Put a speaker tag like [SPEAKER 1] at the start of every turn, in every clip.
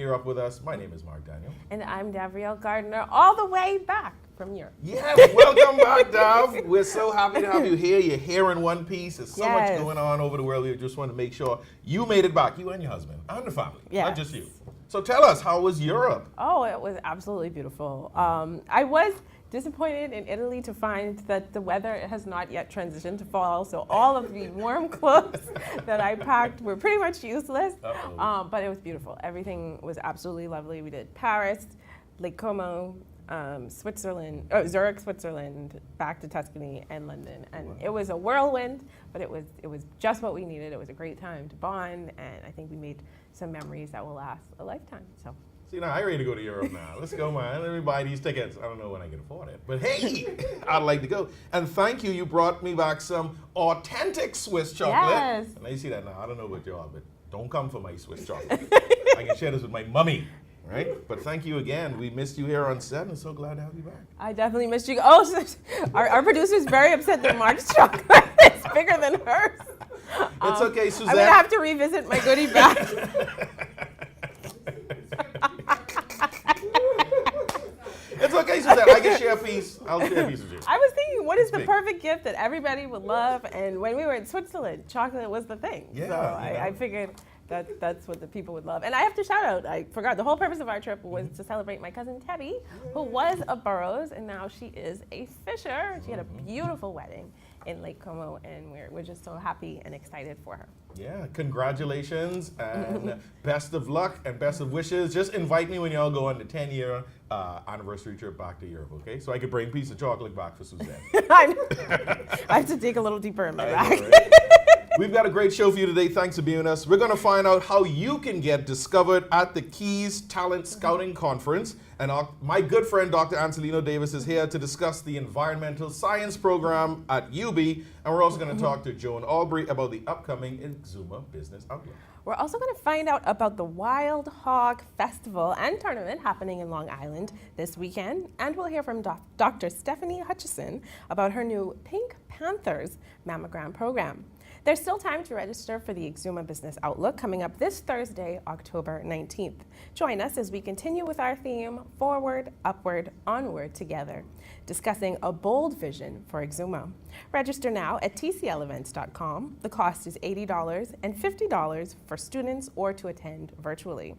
[SPEAKER 1] Here up with us, my name is Mark Daniel.
[SPEAKER 2] And I'm Davriel Gardner, all the way back from Europe.
[SPEAKER 1] Yes, welcome back, Dav. We're so happy to have you here. You're here in one piece. There's so much going on over the world. We just want to make sure you made it back, you and your husband, and the family, not just you. So tell us, how was Europe?
[SPEAKER 2] Oh, it was absolutely beautiful. I was disappointed in Italy to find that the weather has not yet transitioned to fall, so all of the warm clothes that I packed were pretty much useless, but it was beautiful. Everything was absolutely lovely. We did Paris, Lake Como, Switzerland, Zurich, Switzerland, back to Tuscany and London, and it was a whirlwind, but it was just what we needed. It was a great time to bond, and I think we made some memories that will last a lifetime. So.
[SPEAKER 1] See, now I'm ready to go to Europe now. Let's go, man. Let me buy these tickets. I don't know when I can afford it, but hey, I'd like to go. And thank you. You brought me back some authentic Swiss chocolate.
[SPEAKER 2] Yes.
[SPEAKER 1] And I see that now. I don't know about y'all, but don't come for my Swiss chocolate. I can share this with my mummy, right? But thank you again. We missed you here on set, and so glad to have you back.
[SPEAKER 2] I definitely missed you. Oh, so our producer's very upset that Mark's chocolate is bigger than hers.
[SPEAKER 1] It's okay, Suzette.
[SPEAKER 2] I'm going to have to revisit my goodie bag.
[SPEAKER 1] It's okay, Suzette. I can share a piece. I'll share a piece with you.
[SPEAKER 2] I was thinking, what is the perfect gift that everybody would love? And when we were in Switzerland, chocolate was the thing.
[SPEAKER 1] Yeah,
[SPEAKER 2] so I figured that's what the people would love. And I have to shout out, I forgot, the whole purpose of our trip was to celebrate my cousin Teddy, who was a Burroughs, and now she is a Fisher. She had a beautiful wedding in Lake Como, and we're just so happy and excited for her.
[SPEAKER 1] Yeah, congratulations and best of luck and best of wishes. Just invite me when y'all go on the 10-year anniversary trip back to Europe, okay? So I could bring a piece of chocolate back for Suzette.
[SPEAKER 2] I have to dig a little deeper in my bag.
[SPEAKER 1] Right? We've got a great show for you today. Thanks for being with us. We're going to find out how you can get discovered at the Cays Talent Scouting Conference. And my good friend, Dr. Ancilleno Davis, is here to discuss the environmental science program at UB. And we're also going to talk to Joan Albury about the upcoming Exuma Business Outlook.
[SPEAKER 2] We're also going to find out about the Wild Hog Festival and Tournament happening in Long Island this weekend. And we'll hear from Dr. Stephanie Hutcheson about her new Pink Panthers mammogram program. There's still time to register for the Exuma Business Outlook coming up this Thursday, October 19th. Join us as we continue with our theme, Forward, Upward, Onward Together, discussing a bold vision for Exuma. Register now at tclevents.com. The cost is $80 and $50 for students or to attend virtually.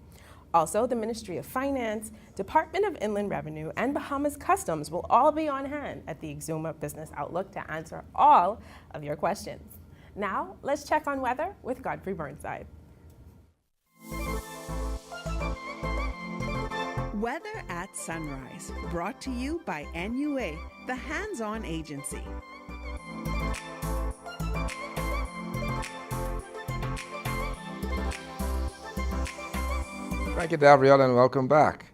[SPEAKER 2] Also, the Ministry of Finance, Department of Inland Revenue, and Bahamas Customs will all be on hand at the Exuma Business Outlook to answer all of your questions. Now, let's check on weather with Godfrey Burnside.
[SPEAKER 3] Weather at Sunrise, brought to you by NUA, the hands-on agency.
[SPEAKER 4] Thank you, Davriel, and welcome back.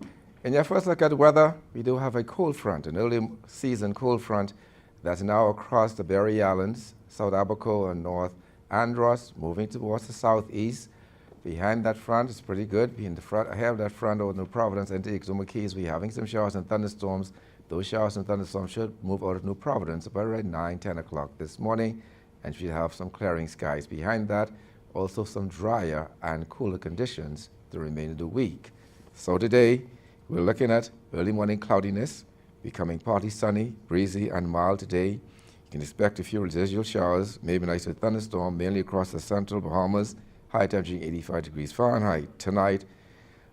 [SPEAKER 4] In your first look at the weather, we do have a cold front, an early season cold front that's now across the Berry Islands, South Abaco and North Andros, moving towards the southeast. Behind that front is pretty good. Behind the front, ahead of that front over New Providence into Exuma Cays, we're having some showers and thunderstorms. Those showers and thunderstorms should move out of New Providence about around 9, 10 o'clock this morning, and should have some clearing skies. Behind that, also some drier and cooler conditions the remainder of the week. So today, we're looking at early morning cloudiness, becoming partly sunny, breezy, and mild today. You can expect a few residual showers, maybe an isolated thunderstorm, mainly across the central Bahamas, high temperature 85 degrees Fahrenheit. Tonight,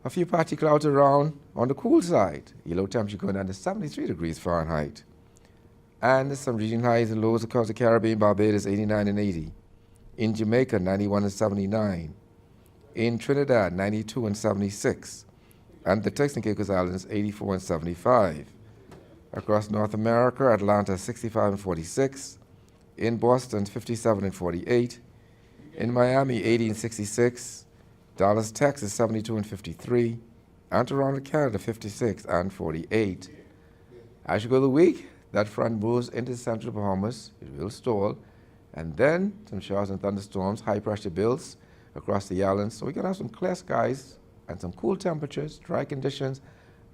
[SPEAKER 4] a few patchy clouds around on the cool side, your low temperature going down to 73 degrees Fahrenheit. And some regional highs and lows across the Caribbean, Barbados 89 and 80. In Jamaica, 91 and 79. In Trinidad, 92 and 76. And the Turks and Caicos Islands, 84 and 75. Across North America, Atlanta 65 and 46. In Boston, 57 and 48. In Miami, 80 and 66. Dallas, Texas, 72 and 53. And Toronto, Canada, 56 and 48. As you go the week, that front moves into the central Bahamas. It will stall. And then some showers and thunderstorms, high pressure builds across the islands. So we're going to have some clear skies and some cool temperatures, dry conditions,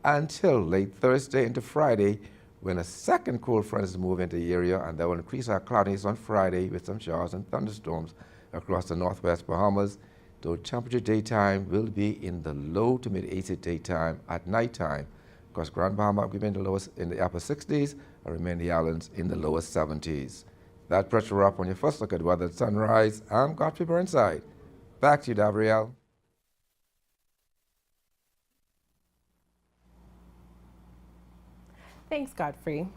[SPEAKER 4] until late Thursday into Friday, when a second cold front is moving into the area, and that will increase our cloudiness on Friday with some showers and thunderstorms across the northwest Bahamas. though temperature daytime will be in the low to mid 80s daytime at nighttime. Of course, Grand Bahama will be in the lowest in the upper 60s and remain the islands in the lower 70s. That pressure up on your first look at weather at sunrise. I'm Godfrey Burnside. Back to you, Gabrielle.
[SPEAKER 2] Thanks, Godfrey.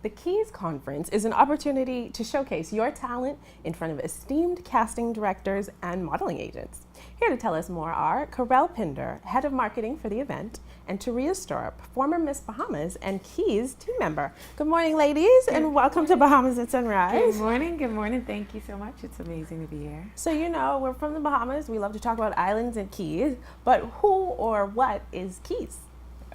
[SPEAKER 2] The Cays Conference is an opportunity to showcase your talent in front of esteemed casting directors and modeling agents. Here to tell us more are Kerel Pinder, Head of Marketing for the event, and Tarea Sturrup, former Miss Bahamas and Cays team member. Good morning, ladies, and welcome to Bahamas at Sunrise.
[SPEAKER 5] Good morning, good morning. Thank you so much. It's amazing to be here.
[SPEAKER 2] So you know, we're from the Bahamas. We love to talk about islands and Cays, but who or what is Cays?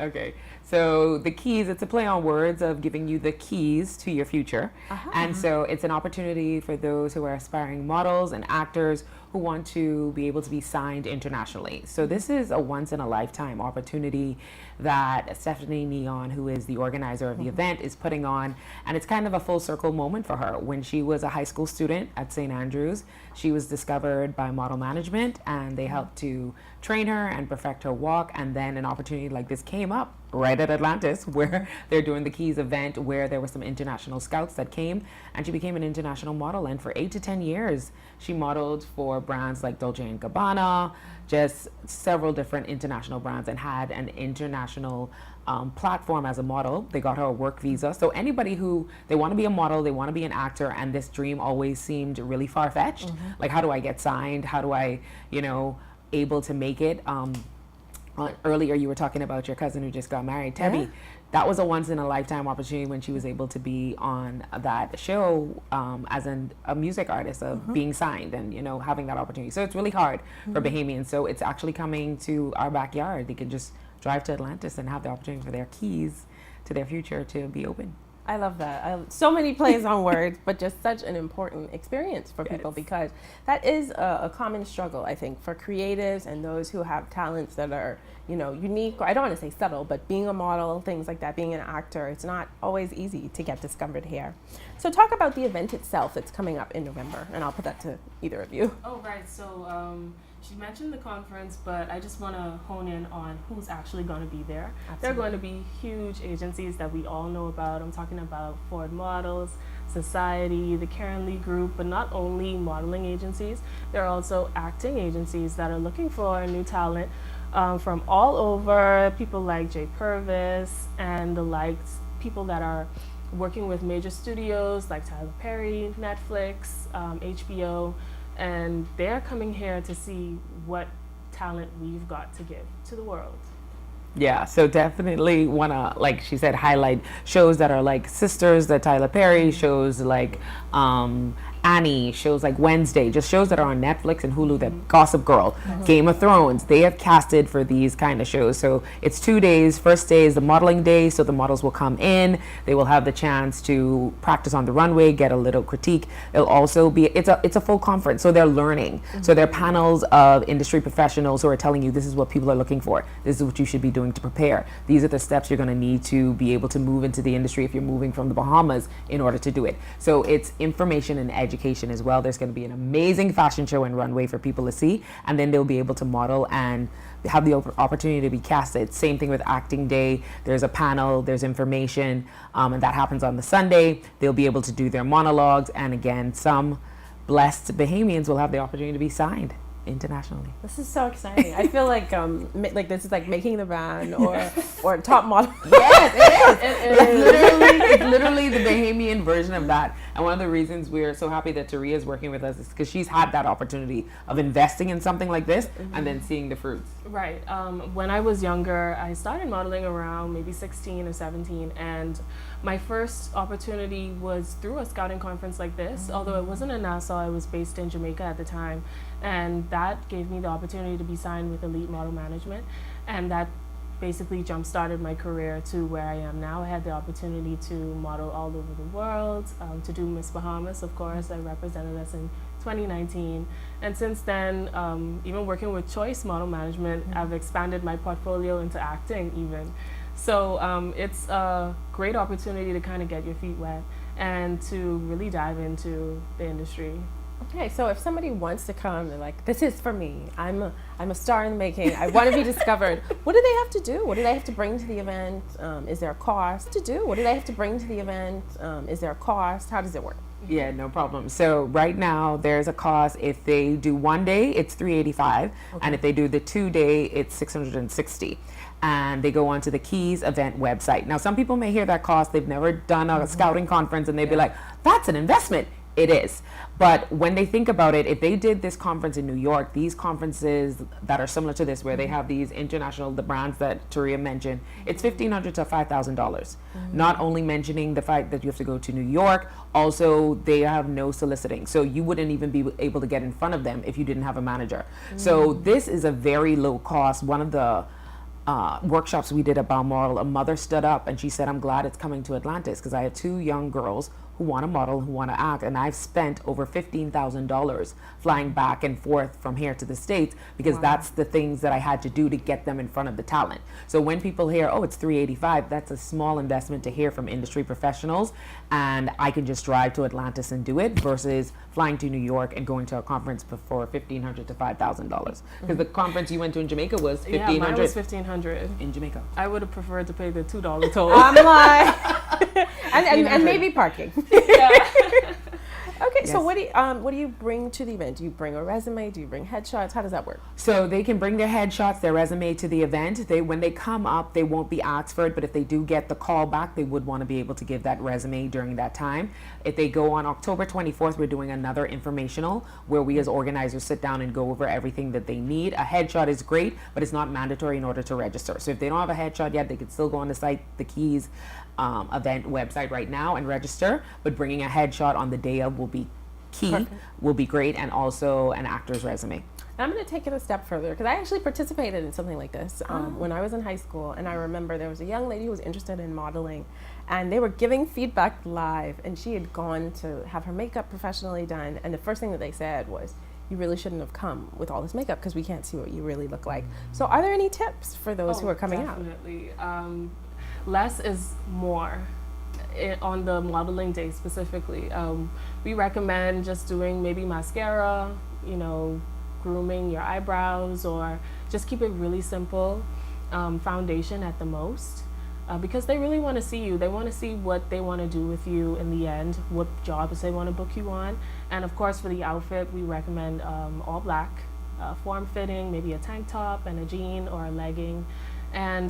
[SPEAKER 5] Okay, so the keys, it's a play on words of giving you the keys to your future. And so it's an opportunity for those who are aspiring models and actors who want to be able to be signed internationally. So this is a once in a lifetime opportunity that Stephanie Neon, who is the organizer of the event, is putting on. And it's kind of a full circle moment for her. When she was a high school student at St. Andrews, she was discovered by Model Management, and they helped to train her and perfect her walk. And then an opportunity like this came up right at Atlantis, where they're doing the Cays event, where there were some international scouts that came, and she became an international model. And for 8 to 10 years, she modeled for brands like Dolce & Gabbana, just several different international brands, and had an international platform as a model. They got her a work visa. So anybody who, they want to be a model, they want to be an actor, and this dream always seemed really far-fetched. Like, how do I get signed? How do I, you know, able to make it? Earlier you were talking about your cousin who just got married, Tebby.
[SPEAKER 2] Yeah.
[SPEAKER 5] That was a once in a lifetime opportunity when she was able to be on that show as a music artist of being signed and, you know, having that opportunity. So it's really hard for Bahamians. So it's actually coming to our backyard. They can just drive to Atlantis and have the opportunity for their keys to their future to be open.
[SPEAKER 2] I love that. So many plays on words, but just such an important experience for people, because that is a common struggle, I think, for creatives and those who have talents that are, you know, unique, or I don't want to say subtle, but being a model, things like that, being an actor, it's not always easy to get discovered here. So talk about the event itself that's coming up in November, and I'll put that to either of you.
[SPEAKER 6] Oh, right. So she mentioned the conference, but I just want to hone in on who's actually going to be there.
[SPEAKER 2] Absolutely.
[SPEAKER 6] There are going to be huge agencies that we all know about. I'm talking about Ford Models, Society, the Kerel Group, but not only modeling agencies, there are also acting agencies that are looking for new talent from all over, people like Jay Purvis and the likes, people that are working with major studios like Tyler Perry, Netflix, HBO, and they're coming here to see what talent we've got to give to the world.
[SPEAKER 5] Yeah, so definitely want to, like she said, highlight shows that are like Sisters, that Tyler Perry, shows like Annie, shows like Wednesday, just shows that are on Netflix and Hulu, that Gossip Girl, Game of Thrones, they have casted for these kind of shows. So it's 2 days. First day is the modeling day, so the models will come in, they will have the chance to practice on the runway, get a little critique. It'll also be, it's a full conference, so they're learning. So there are panels of industry professionals who are telling you this is what people are looking for, this is what you should be doing to prepare, these are the steps you're going to need to be able to move into the industry if you're moving from the Bahamas in order to do it. So it's information and education as well. There's going to be an amazing fashion show and runway for people to see, and then they'll be able to model and have the opportunity to be casted. Same thing with acting day. There's a panel, there's information, and that happens on the Sunday. They'll be able to do their monologues, and again, some blessed Bahamians will have the opportunity to be signed internationally.
[SPEAKER 2] This is so exciting. I feel like this is like Making the Band or Top Model.
[SPEAKER 5] Yes, it is. It's literally the Bahamian version of that. And one of the reasons we're so happy that Tarea is working with us is because she's had that opportunity of investing in something like this and then seeing the fruits.
[SPEAKER 6] Right. When I was younger, I started modeling around maybe 16 or 17, and my first opportunity was through a scouting conference like this. Although it wasn't in Nassau, I was based in Jamaica at the time, and that gave me the opportunity to be signed with Elite Model Management, and that basically jump-started my career to where I am now. I had the opportunity to model all over the world, to do Miss Bahamas, of course. I represented us in 2019, and since then, even working with Choice Model Management, I've expanded my portfolio into acting even. So it's a great opportunity to kind of get your feet wet and to really dive into the industry.
[SPEAKER 2] Okay, so if somebody wants to come, they're like, this is for me. I'm a star in the making. I want to be discovered. What do they have to do? What do they have to bring to the event? Is there a cost to do? What do they have to bring to the event? Is there a cost? How does it work?
[SPEAKER 5] Yeah, no problem. So right now there's a cost. If they do 1 day, it's $385, and if they do the 2 day, it's $660. And they go onto the Cays event website. Now, some people may hear that cost. They've never done a scouting conference, and they'd be like, "That's an investment." It is. But when they think about it, if they did this conference in New York, these conferences that are similar to this, where they have these international, the brands that Tarea mentioned, it's $1,500 to $5,000. Not only mentioning the fact that you have to go to New York, also they have no soliciting. So you wouldn't even be able to get in front of them if you didn't have a manager. So this is a very low cost. One of the workshops we did at Balmoral, a mother stood up and she said, "I'm glad it's coming to Atlantis because I have 2 young girls who want to model, who want to act, and I've spent over $15,000 flying back and forth from here to the States because that's the things that I had to do to get them in front of the talent." So when people hear, "Oh, it's $385," that's a small investment to hear from industry professionals, and I can just drive to Atlantis and do it versus flying to New York and going to a conference for $1,500 to $5,000. Because the conference you went to in Jamaica was $1,500.
[SPEAKER 6] Yeah, mine was $1,500
[SPEAKER 5] in Jamaica.
[SPEAKER 6] I would have preferred to pay the $2 toll.
[SPEAKER 2] I'm like, and maybe parking. Okay, so what do you bring to the event? Do you bring a resume? Do you bring headshots? How does that work?
[SPEAKER 5] So they can bring their headshots, their resume to the event. When they come up, they won't be asked for it, but if they do get the call back, they would want to be able to give that resume during that time. If they go on October 24th, we're doing another informational where we as organizers sit down and go over everything that they need. A headshot is great, but it's not mandatory in order to register. So if they don't have a headshot yet, they can still go on the site, the Cays event website right now and register, but bringing a headshot on the day of will be key. Perfect. Will be great, and also an actor's resume.
[SPEAKER 2] And I'm going to take it a step further because I actually participated in something like this when I was in high school, and I remember there was a young lady who was interested in modeling, and they were giving feedback live, and she had gone to have her makeup professionally done, and the first thing that they said was, "You really shouldn't have come with all this makeup because we can't see what you really look like." So are there any tips for those who are coming out?
[SPEAKER 6] Definitely. Less is more on the modeling day specifically. We recommend just doing maybe mascara, grooming your eyebrows, or just keep it really simple, foundation at the most, because they really want to see you. They want to see what they want to do with you in the end, what jobs they want to book you on. And of course for the outfit, we recommend all black, form-fitting, maybe a tank top and a jean or a legging. And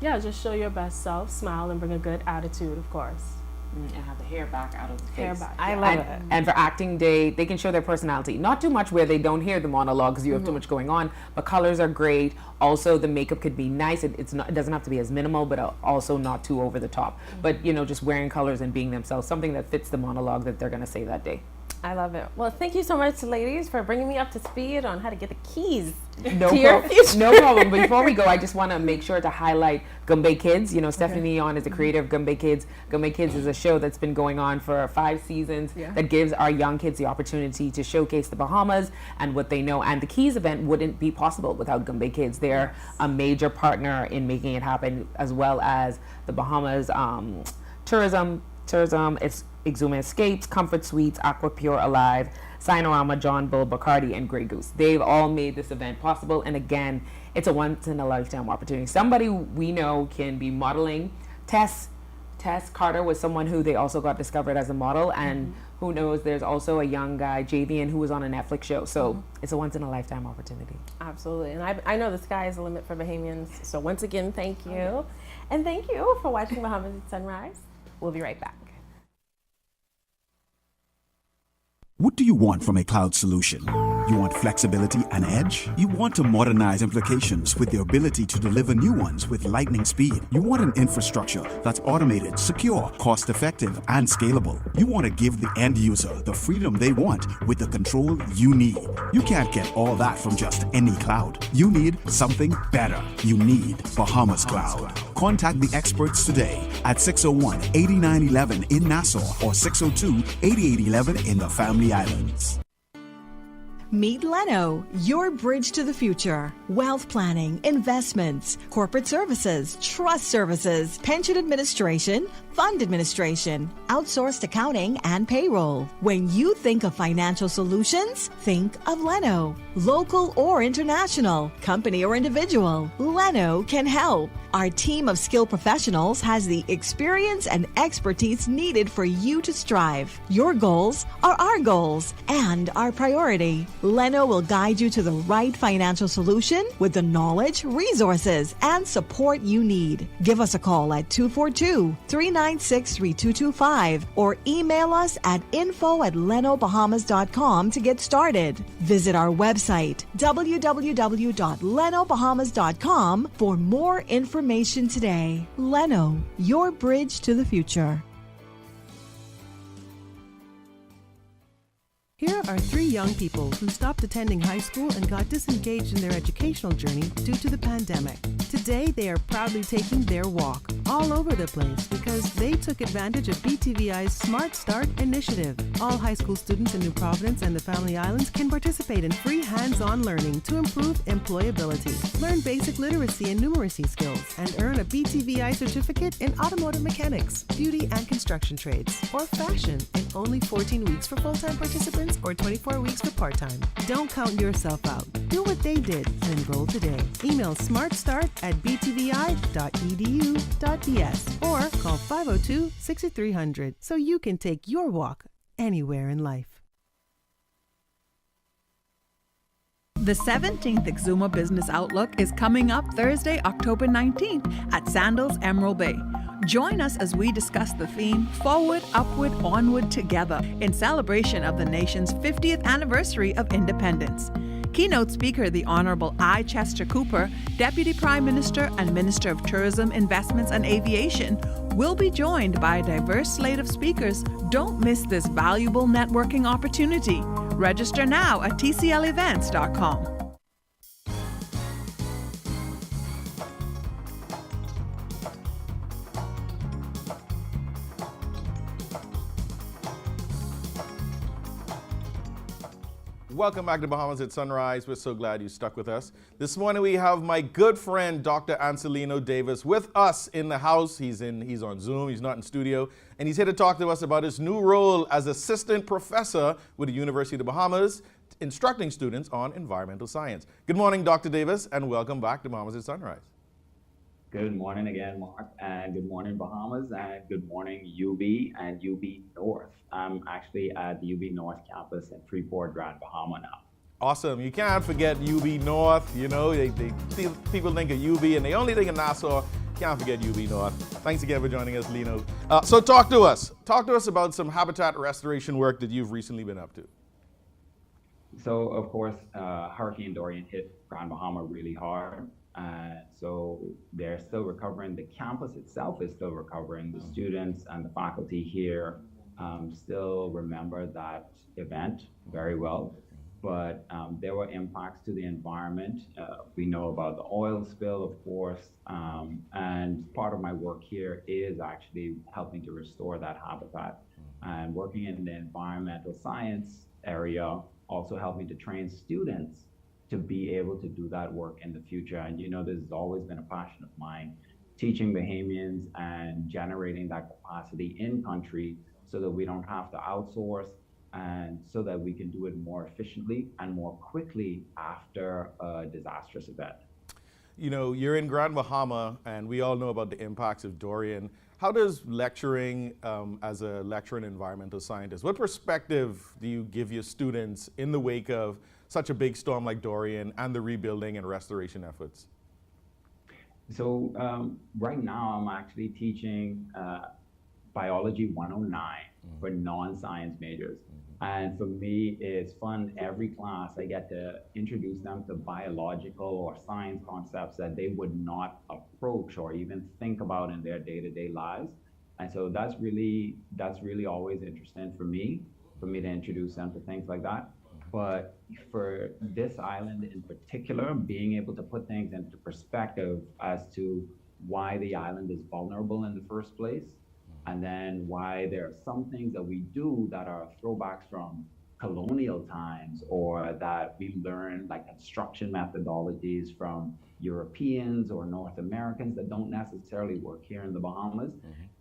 [SPEAKER 6] just show your best self, smile, and bring a good attitude, of course.
[SPEAKER 5] And have the hair back out of the face.
[SPEAKER 6] Hair back.
[SPEAKER 2] I love it.
[SPEAKER 5] And for acting day, they can show their personality. Not too much where they don't hear the monologue because you have too much going on, but colors are great. Also, the makeup could be nice. It doesn't have to be as minimal, but also not too over the top. But, just wearing colors and being themselves, something that fits the monologue that they're going to say that day.
[SPEAKER 2] I love it. Well, thank you so much, ladies, for bringing me up to speed on how to get the keys
[SPEAKER 5] No
[SPEAKER 2] to your future.
[SPEAKER 5] No problem. Before we go, I just want to make sure to highlight Gumbe Kids. Stephanie Neon is the creator of Gumbe Kids. Gumbe Kids is a show that's been going on for 5 seasons that gives our young kids the opportunity to showcase the Bahamas and what they know. And the Cays event wouldn't be possible without Gumbe Kids. They're a major partner in making it happen, as well as the Bahamas tourism. It's Exuma Escapes, Comfort Suites, Aqua Pure Alive, Sinorama, John Bull, Bacardi, and Grey Goose. They've all made this event possible, and again, it's a once-in-a-lifetime opportunity. Somebody we know can be modeling. Tess Carter was someone who they also got discovered as a model, and who knows, there's also a young guy, Javian, who was on a Netflix show, so it's a once-in-a-lifetime opportunity.
[SPEAKER 2] Absolutely, and I know the sky is the limit for Bahamians, so once again, thank you. And thank you for watching Bahamas at Sunrise. We'll be right back.
[SPEAKER 7] What do you want from a cloud solution? You want flexibility and edge? You want to modernize applications with the ability to deliver new ones with lightning speed. You want an infrastructure that's automated, secure, cost-effective, and scalable. You want to give the end user the freedom they want with the control you need. You can't get all that from just any cloud. You need something better. You need Bahamas Cloud. Contact the experts today at 601-8911 in Nassau or 602-8811 in the Family Islands.
[SPEAKER 8] Meet Leno, your bridge to the future. Wealth planning, investments, corporate services, trust services, pension administration, fund administration, outsourced accounting, and payroll. When you think of financial solutions, think of Leno. Local or international, company or individual, Leno can help. Our team of skilled professionals has the experience and expertise needed for you to strive. Your goals are our goals and our priority. Leno will guide you to the right financial solution with the knowledge, resources, and support you need. Give us a call at 242-396-3225 or email us at info@lenobahamas.com to get started. Visit our website, www.lenobahamas.com, for more information today. Leno, your bridge to the future.
[SPEAKER 9] Here are three young people who stopped attending high school and got disengaged in their educational journey due to the pandemic. Today, they are proudly taking their walk all over the place because they took advantage of BTVI's Smart Start initiative. All high school students in New Providence and the Family Islands can participate in free hands-on learning to improve employability. Learn basic literacy and numeracy skills and earn a BTVI certificate in automotive mechanics, beauty and construction trades, or fashion in only 14 weeks for full-time participants or 24 weeks for part-time. Don't count yourself out. Do what they did and enroll today. Email smartstart@btvi.edu.bs or call 502-6300 so you can take your walk anywhere in life.
[SPEAKER 3] The 17th Exuma Business Outlook is coming up Thursday, October 19th at Sandals Emerald Bay. Join us as we discuss the theme Forward, Upward, Onward Together in celebration of the nation's 50th anniversary of independence. Keynote speaker, the Honorable I. Chester Cooper, Deputy Prime Minister and Minister of Tourism, Investments and Aviation, will be joined by a diverse slate of speakers. Don't miss this valuable networking opportunity. Register now at tclevents.com.
[SPEAKER 1] Welcome back to Bahamas at Sunrise. We're so glad you stuck with us. This morning we have my good friend, Dr. Ancilleno Davis, with us in the house. He's on Zoom, he's not in studio, and he's here to talk to us about his new role as assistant professor with the University of the Bahamas, instructing students on environmental science. Good morning, Dr. Davis, and welcome back to Bahamas at Sunrise.
[SPEAKER 10] Good morning again, Mark, and good morning, Bahamas, and good morning, UB and UB North. I'm actually at the UB North campus in Freeport, Grand Bahama now.
[SPEAKER 1] Awesome. You can't forget UB North. You know, people think of UB and they only think of Nassau. Can't forget UB North. Thanks again for joining us, Leno. So talk to us. Talk to us about some habitat restoration work that you've recently been up to.
[SPEAKER 10] So, of course, Hurricane Dorian hit Grand Bahama really hard. So they're still recovering. The campus itself is still recovering. The students and the faculty here still remember that event very well. But there were impacts to the environment. We know about the oil spill, of course, and part of my work here is actually helping to restore that habitat. And working in the environmental science area, also helping to train students to be able to do that work in the future. And you know, this has always been a passion of mine, teaching Bahamians and generating that capacity in country so that we don't have to outsource and so that we can do it more efficiently and more quickly after a disastrous event.
[SPEAKER 1] You know, you're in Grand Bahama and we all know about the impacts of Dorian. How does lecturing as a lecturer and environmental scientist, what perspective do you give your students in the wake of such a big storm like Dorian and the rebuilding and restoration efforts?
[SPEAKER 10] So right now I'm actually teaching Biology 109 for non-science majors. And for me, it's fun. Every class I get to introduce them to biological or science concepts that they would not approach or even think about in their day-to-day lives. And so that's really always interesting for me to introduce them to things like that. But for this island in particular, being able to put things into perspective as to why the island is vulnerable in the first place, and then why there are some things that we do that are throwbacks from colonial times, or that we learn like construction methodologies from Europeans or North Americans that don't necessarily work here in the Bahamas.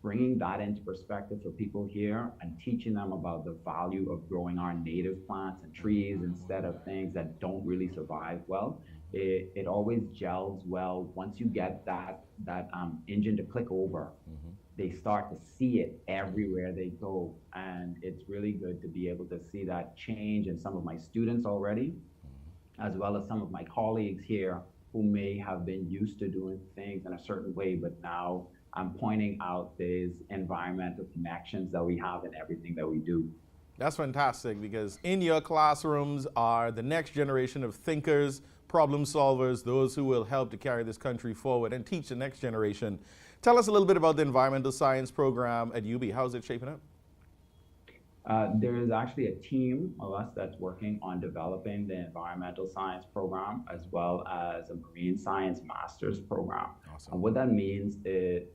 [SPEAKER 10] Bringing that into perspective for people here and teaching them about the value of growing our native plants and trees instead of things that don't really survive well. It always gels well once you get that engine to click over. They start to see it everywhere they go, and it's really good to be able to see that change in some of my students already, as well as some of my colleagues here who may have been used to doing things in a certain way, but now I'm pointing out these environmental connections that we have in everything that we do.
[SPEAKER 1] That's fantastic, because in your classrooms are the next generation of thinkers, problem solvers, those who will help to carry this country forward and teach the next generation. Tell us a little bit about the environmental science program at UB. How's it shaping up?
[SPEAKER 10] There is actually a team of us that's working on developing the environmental science program, as well as a marine science master's program.
[SPEAKER 1] Awesome.
[SPEAKER 10] And what that means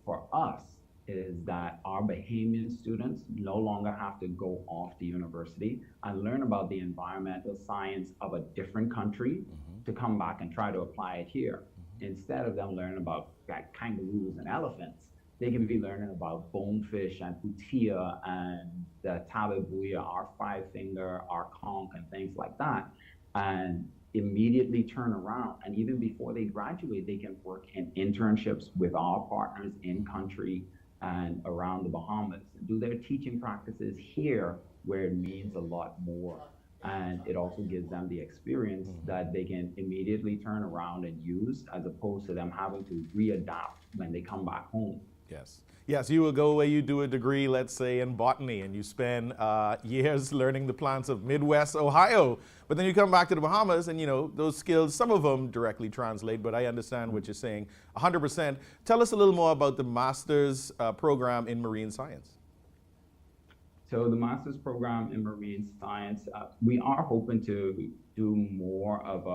[SPEAKER 10] for us is that our Bahamian students no longer have to go off to university and learn about the environmental science of a different country to come back and try to apply it here. Instead of them learning about kangaroos and elephants, they can be learning about bonefish and putia and the tababuya, our five-finger, our conch, and things like that, and immediately turn around. And even before they graduate, they can work in internships with our partners in country and around the Bahamas, and do their teaching practices here where it means a lot more. And it also gives them the experience that they can immediately turn around and use, as opposed to them having to readapt when they come back home.
[SPEAKER 1] Yes. Yes, you will go away, you do a degree, let's say, in botany, and you spend years learning the plants of Midwest Ohio. But then you come back to the Bahamas, and, you know, those skills, some of them directly translate, but I understand what you're saying 100%. Tell us a little more about the master's program in marine science.
[SPEAKER 10] So the master's program in marine science, we are hoping to do more of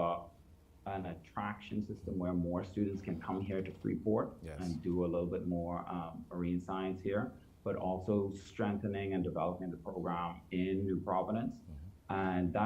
[SPEAKER 10] an attraction system where more students can come here to Freeport and do a little bit more marine science here, but also strengthening and developing the program in New Providence. And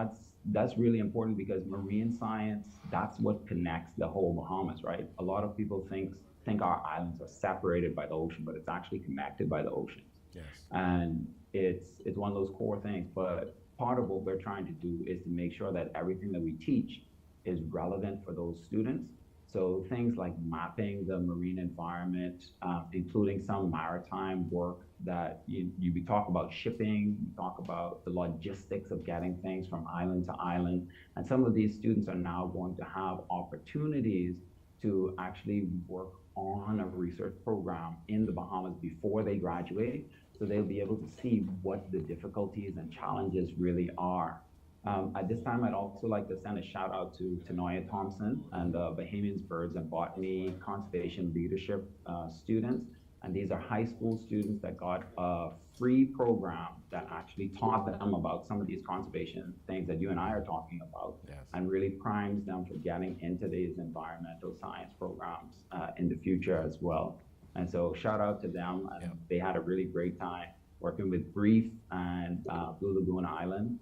[SPEAKER 10] that's really important, because marine science, that's what connects the whole Bahamas, right? A lot of people think our islands are separated by the ocean, but it's actually connected by the oceans.
[SPEAKER 1] Yes.
[SPEAKER 10] And it's one of those core things, but part of what we're trying to do is to make sure that everything that we teach is relevant for those students. So things like mapping the marine environment, including some maritime work that we talk about shipping, we talk about the logistics of getting things from island to island. And some of these students are now going to have opportunities to actually work on a research program in the Bahamas before they graduate. So they'll be able to see what the difficulties and challenges really are. At this time, I'd also like to send a shout out to Tanoia Thompson and the Bahamians Birds and Botany Conservation Leadership students. And these are high school students that got a free program that actually taught them about some of these conservation things that you and I are talking about, and really primes them for getting into these environmental science programs in the future as well. And so shout out to them. They had a really great time working with Brief and Blue Lagoon Island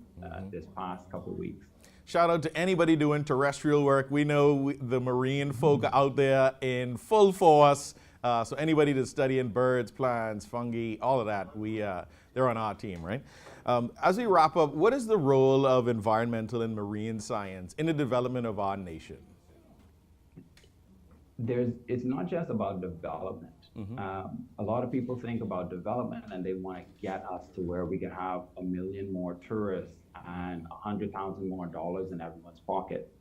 [SPEAKER 10] this past couple of weeks.
[SPEAKER 1] Shout out to anybody doing terrestrial work. We know the marine folk are out there in full force. So anybody that's studying birds, plants, fungi, all of that, they're on our team, right? As we wrap up, what is the role of environmental and marine science in the development of our nation?
[SPEAKER 10] It's not just about development. A lot of people think about development and they want to get us to where we can have 1 million more tourists and $100,000 more in everyone's pocket.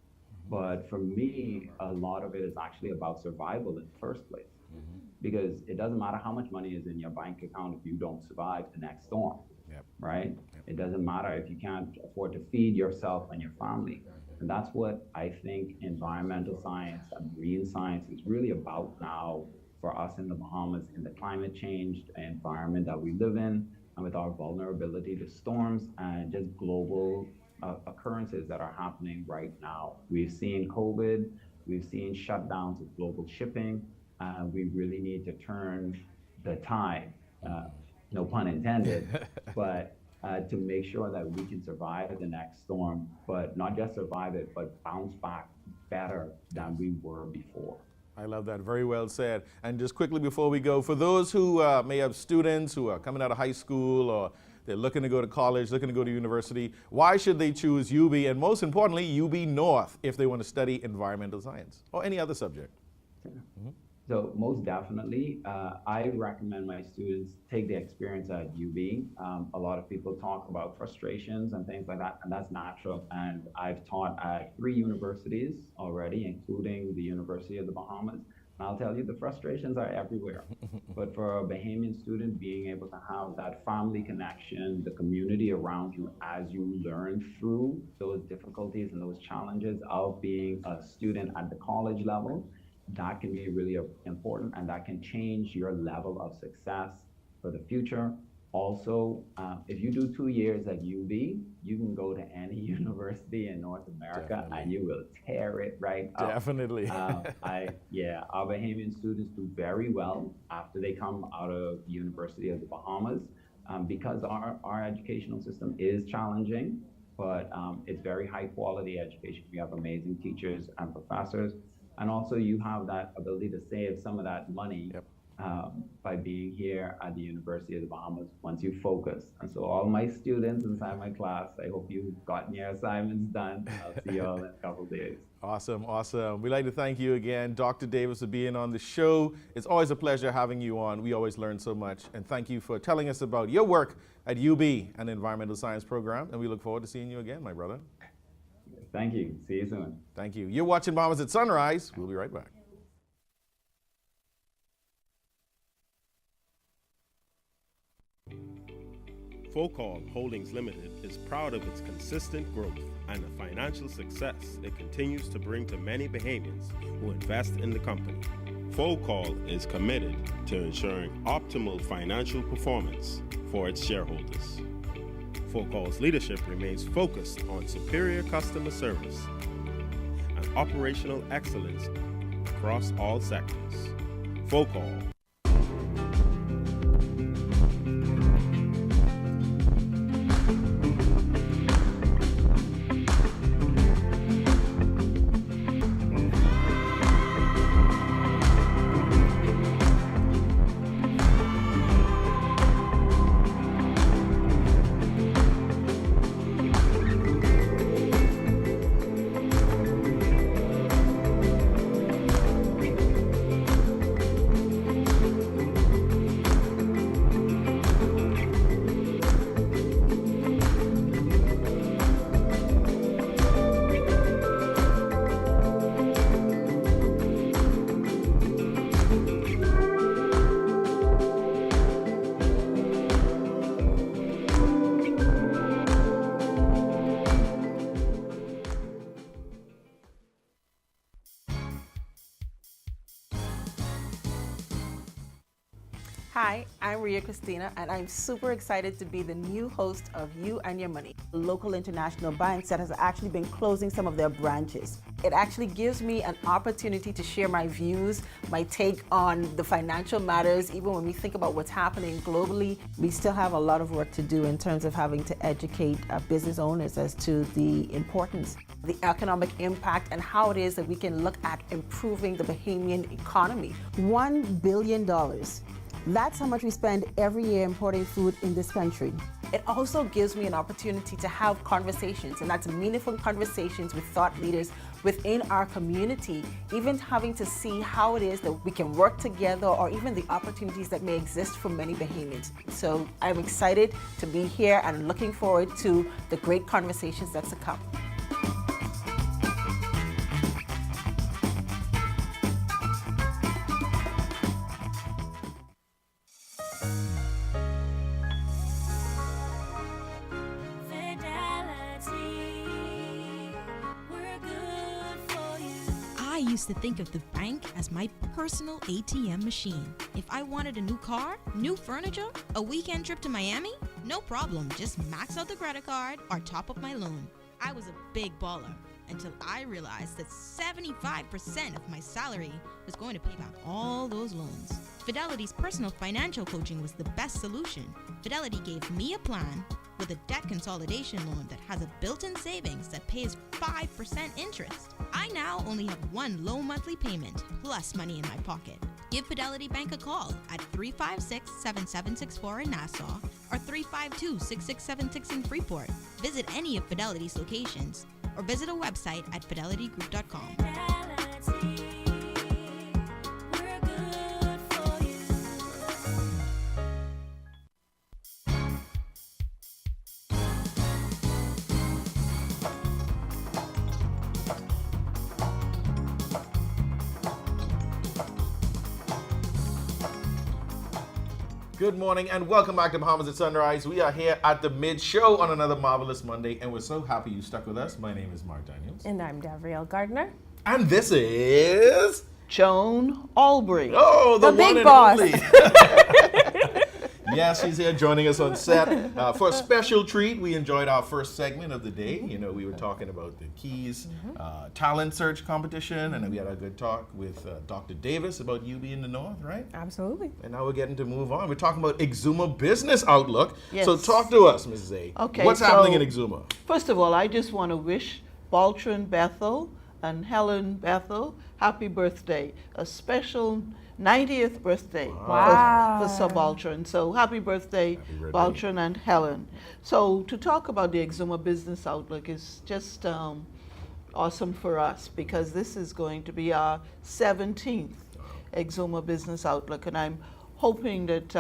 [SPEAKER 10] But for me, a lot of it is actually about survival in the first place. Because it doesn't matter how much money is in your bank account if you don't survive the next storm, right? It doesn't matter if you can't afford to feed yourself and your family. And that's what I think environmental science and marine science is really about now for us in the Bahamas, in the climate change environment that we live in, and with our vulnerability to storms and just global occurrences that are happening right now. We've seen COVID, we've seen shutdowns of global shipping. We really need to turn the tide, no pun intended, but to make sure that we can survive the next storm, but not just survive it, but bounce back better than we were before.
[SPEAKER 1] I love that. Very well said. And just quickly before we go, for those who may have students who are coming out of high school or they're looking to go to college, looking to go to university, why should they choose UB and most importantly, UB North if they want to study environmental science or any other subject? Mm-hmm.
[SPEAKER 10] So most definitely, I recommend my students take the experience at UB. A lot of people talk about frustrations and things like that, and that's natural. And I've taught at 3 universities already, including the University of the Bahamas. And I'll tell you, the frustrations are everywhere. But for a Bahamian student, being able to have that family connection, the community around you as you learn through those difficulties and those challenges of being a student at the college level, that can be really important, and that can change your level of success for the future. Also, if you do 2 years at UB, you can go to any university in North America. Definitely. And you will tear it right up.
[SPEAKER 1] Definitely.
[SPEAKER 10] Our Bahamian students do very well after they come out of the University of the Bahamas, because our educational system is challenging, but it's very high quality education. We have amazing teachers and professors. And also you have that ability to save some of that money. Yep. By being here at the University of the Bahamas once you focus. And so all my students inside my class, I hope you've gotten your assignments done. I'll see you all in a couple of days.
[SPEAKER 1] Awesome, awesome. We'd like to thank you again, Dr. Davis, for being on the show. It's always a pleasure having you on. We always learn so much. And thank you for telling us about your work at UB and the Environmental Science Program. And we look forward to seeing you again, my brother.
[SPEAKER 10] Thank you. See you soon.
[SPEAKER 1] Thank you. You're watching Bahamas at Sunrise. We'll be right back.
[SPEAKER 11] Focal Holdings Limited is proud of its consistent growth and the financial success it continues to bring to many Bahamians who invest in the company. Focal is committed to ensuring optimal financial performance for its shareholders. Focal's leadership remains focused on superior customer service and operational excellence across all sectors. Focal.
[SPEAKER 12] Hi, I'm Ria Christina, and I'm super excited to be the new host of You and Your Money, local international banks that has actually been closing some of their branches. It actually gives me an opportunity to share my views, my take on the financial matters. Even when we think about what's happening globally, we still have a lot of work to do in terms of having to educate business owners as to the importance, the economic impact, and how it is that we can look at improving the Bahamian economy. $1 billion. That's how much we spend every year importing food in this country. It also gives me an opportunity to have conversations, and that's meaningful conversations with thought leaders within our community, even having to see how it is that we can work together, or even the opportunities that may exist for many Bahamians. So I'm excited to be here and looking forward to the great conversations that's to come.
[SPEAKER 13] I used to think of the bank as my personal ATM machine. If I wanted a new car, new furniture, a weekend trip to Miami, no problem, just max out the credit card or top up my loan. I was a big baller until I realized that 75% of my salary was going to pay back all those loans. Fidelity's personal financial coaching was the best solution. Fidelity gave me a plan with a debt consolidation loan that has a built-in savings that pays 5% interest. I now only have one low monthly payment plus money in my pocket. Give Fidelity Bank a call at 356-7764 in Nassau or 352-6676 in Freeport. Visit any of Fidelity's locations or visit a website at fidelitygroup.com.
[SPEAKER 1] Good morning and welcome back to Bahamas at Sunrise. We are here at the mid-show on another marvelous Monday, and we're so happy you stuck with us. My name is Mark Daniels.
[SPEAKER 2] And I'm Gabrielle Gardner.
[SPEAKER 1] And this is...
[SPEAKER 14] Joan Albury.
[SPEAKER 1] Oh, the
[SPEAKER 2] big
[SPEAKER 1] one
[SPEAKER 2] boss.
[SPEAKER 1] and only. Yes, she's here joining us on set for a special treat. We enjoyed our first segment of the day. You know, we were talking about the Cays talent search competition, and then we had a good talk with Dr. Davis about UB in the North, right?
[SPEAKER 2] Absolutely.
[SPEAKER 1] And now we're getting to move on. We're talking about Exuma Business Outlook.
[SPEAKER 14] Yes.
[SPEAKER 1] So talk to us, Mrs. A.
[SPEAKER 14] Okay,
[SPEAKER 1] What's happening in Exuma?
[SPEAKER 14] First of all, I just want to wish Baltron Bethel and Helen Bethel happy birthday. A special 90th birthday for Subaltron. So happy birthday, Baltron and Helen. So to talk about the Exuma Business Outlook is just awesome for us because this is going to be our 17th Exuma Business Outlook, and I'm hoping that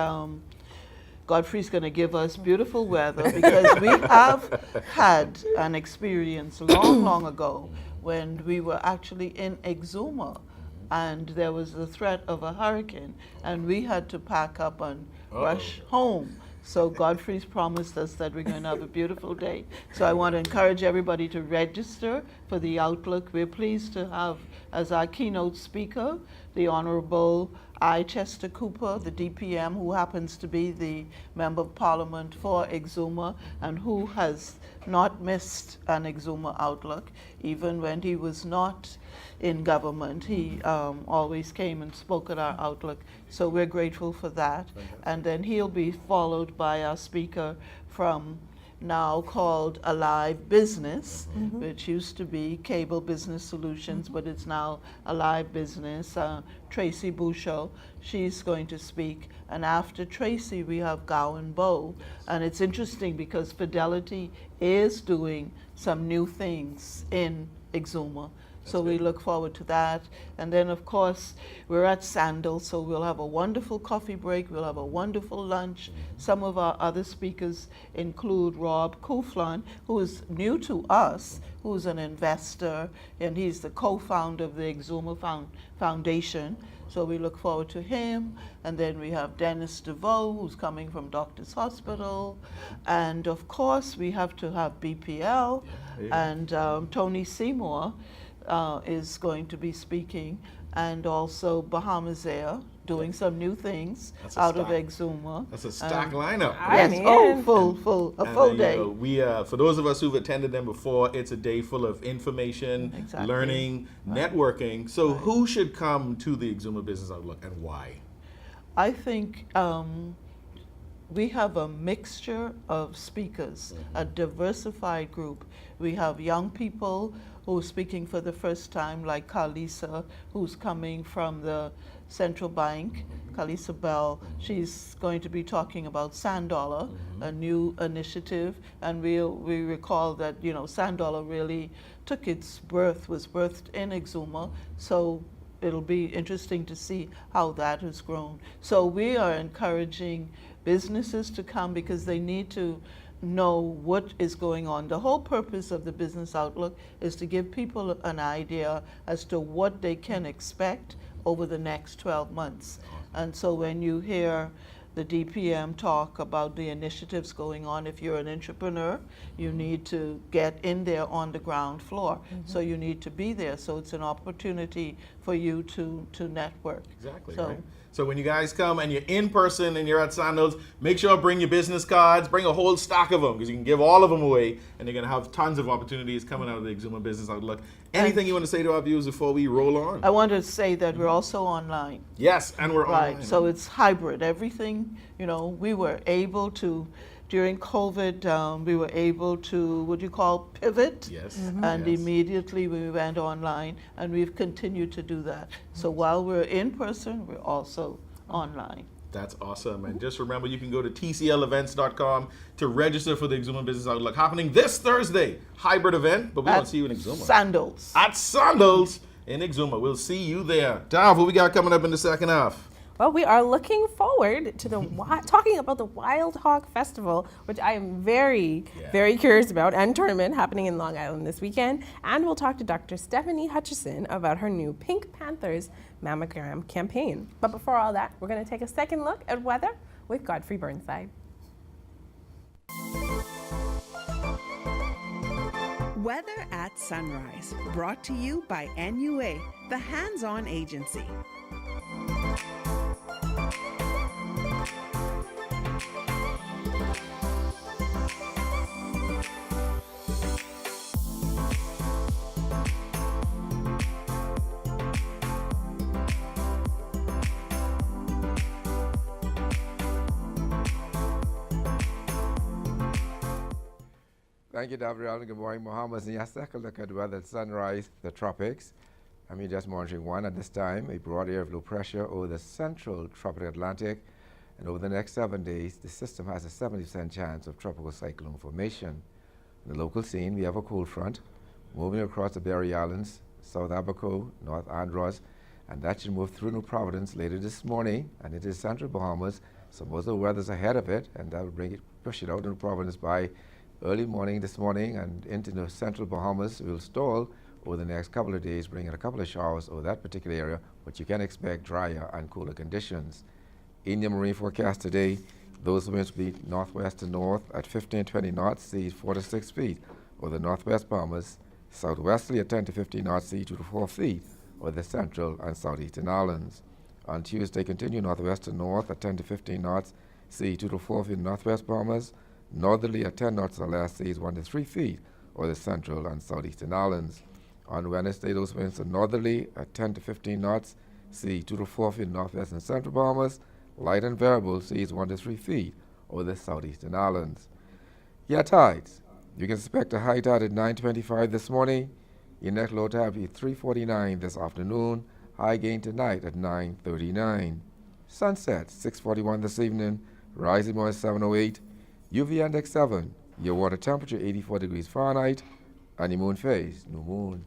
[SPEAKER 14] Godfrey's going to give us beautiful weather because we have had an experience long ago when we were actually in Exuma and there was the threat of a hurricane and we had to pack up and rush home. So Godfrey's promised us that we're going to have a beautiful day. So I want to encourage everybody to register for the Outlook. We're pleased to have as our keynote speaker the Honorable I. Chester Cooper, the DPM, who happens to be the Member of Parliament for Exuma and who has not missed an Exuma Outlook. Even when he was not in government, he always came and spoke at our Outlook. So we're grateful for that. And then he'll be followed by our speaker from now called Alive Business, which used to be Cable Business Solutions, but it's now Alive Business. Tracy Bouchot, she's going to speak. And after Tracy, we have Gowan Bow. And it's interesting because Fidelity is doing some new things in Exuma. So we look forward to that. And then, of course, we're at Sandals, so we'll have a wonderful coffee break. We'll have a wonderful lunch. Some of our other speakers include Rob Kuflan, who is new to us, who's an investor, and he's the co-founder of the Exuma Foundation. So we look forward to him. And then we have Dennis DeVoe, who's coming from Doctors Hospital. And, of course, we have to have BPL and Tony Seymour. Is going to be speaking, and also Bahamas Air doing some new things out of Exuma.
[SPEAKER 1] That's a stacked lineup.
[SPEAKER 14] Yes, full day.
[SPEAKER 1] We, for those of us who've attended them before, it's a day full of information, learning, networking. So who should come to the Exuma Business Outlook and why?
[SPEAKER 14] I think we have a mixture of speakers, a diversified group. We have young people who are speaking for the first time, like Kalisa, who's coming from the Central Bank, Kalisa Bell. She's going to be talking about Sand Dollar, a new initiative, and we recall that, you know, Sand Dollar really took its birth, was birthed in Exuma, so it'll be interesting to see how that has grown. So we are encouraging businesses to come because they need to know what is going on. The whole purpose of the Business Outlook is to give people an idea as to what they can expect over the next 12 months. And so when you hear the DPM talk about the initiatives going on, if you're an entrepreneur, you need to get in there on the ground floor. So you need to be there. So it's an opportunity for you to network.
[SPEAKER 1] Exactly, right? So when you guys come and you're in person and you're at Sandals, make sure to bring your business cards, bring a whole stack of them because you can give all of them away and you're going to have tons of opportunities coming out of the Exuma Business Outlook. Anything you want to say to our viewers before we roll on?
[SPEAKER 14] I want to say that we're also online.
[SPEAKER 1] Yes, and we're online.
[SPEAKER 14] So it's hybrid. Everything, you know, we were able to during COVID, we were able to, what you call, pivot.
[SPEAKER 1] Yes.
[SPEAKER 14] And
[SPEAKER 1] Yes.
[SPEAKER 14] immediately we went online, and we've continued to do that. So while we're in person, we're also online.
[SPEAKER 1] That's awesome. And just remember, you can go to tclevents.com to register for the Exuma Business Outlook happening this Thursday. Hybrid event, but we want to see you in Exuma.
[SPEAKER 14] Sandals.
[SPEAKER 1] At Sandals in Exuma. We'll see you there. Dav, what we got coming up in the second half?
[SPEAKER 2] Well, we are looking forward to talking about the Wild Hog Festival, which I am very curious about, and tournament happening in Long Island this weekend. And we'll talk to Dr. Stephanie Hutcheson about her new Pink Panthers Mammogram campaign. But before all that, we're going to take a second look at weather with Godfrey Burnside.
[SPEAKER 3] Weather at Sunrise, brought to you by NUA, the hands-on agency.
[SPEAKER 4] Thank you, Gabrielle. Good morning, Bahamas. And yes, take a look at weather at sunrise, the tropics. I'm just monitoring one at this time, a broad area of low pressure over the central tropical Atlantic. And over the next 7 days, the system has a 70% chance of tropical cyclone formation. In the local scene, we have a cold front moving across the Berry Islands, South Abaco, North Andros, and that should move through New Providence later this morning and into central Bahamas. So most of the weather's ahead of it, and that will push it out into Providence by early morning this morning and into the central Bahamas. We'll stall over the next couple of days, bringing a couple of showers over that particular area, but you can expect drier and cooler conditions. In your marine forecast today, those winds will be northwest to north at 15 to 20 knots, seas 4 to 6 feet over the northwest Bahamas, southwesterly at 10 to 15 knots, seas 2 to 4 feet over the central and southeastern islands. On Tuesday, continue northwest to north at 10 to 15 knots, seas 2 to 4 feet in northwest Bahamas, northerly at 10 knots or less, seas 1 to 3 feet over the central and southeastern islands. On Wednesday, those winds are northerly at 10 to 15 knots, seas 2 to 4 feet in northwest and central Bahamas, light and variable, seas 1 to 3 feet over the southeastern islands. Your tides. You can expect a high tide at 9:25 this morning. Your next low tide will be 3:49 this afternoon. High gain tonight at 9:39. Sunset 6:41 this evening. Rising more at 7:08. UV index 7. Your water temperature 84 degrees Fahrenheit. And your moon phase, new moon.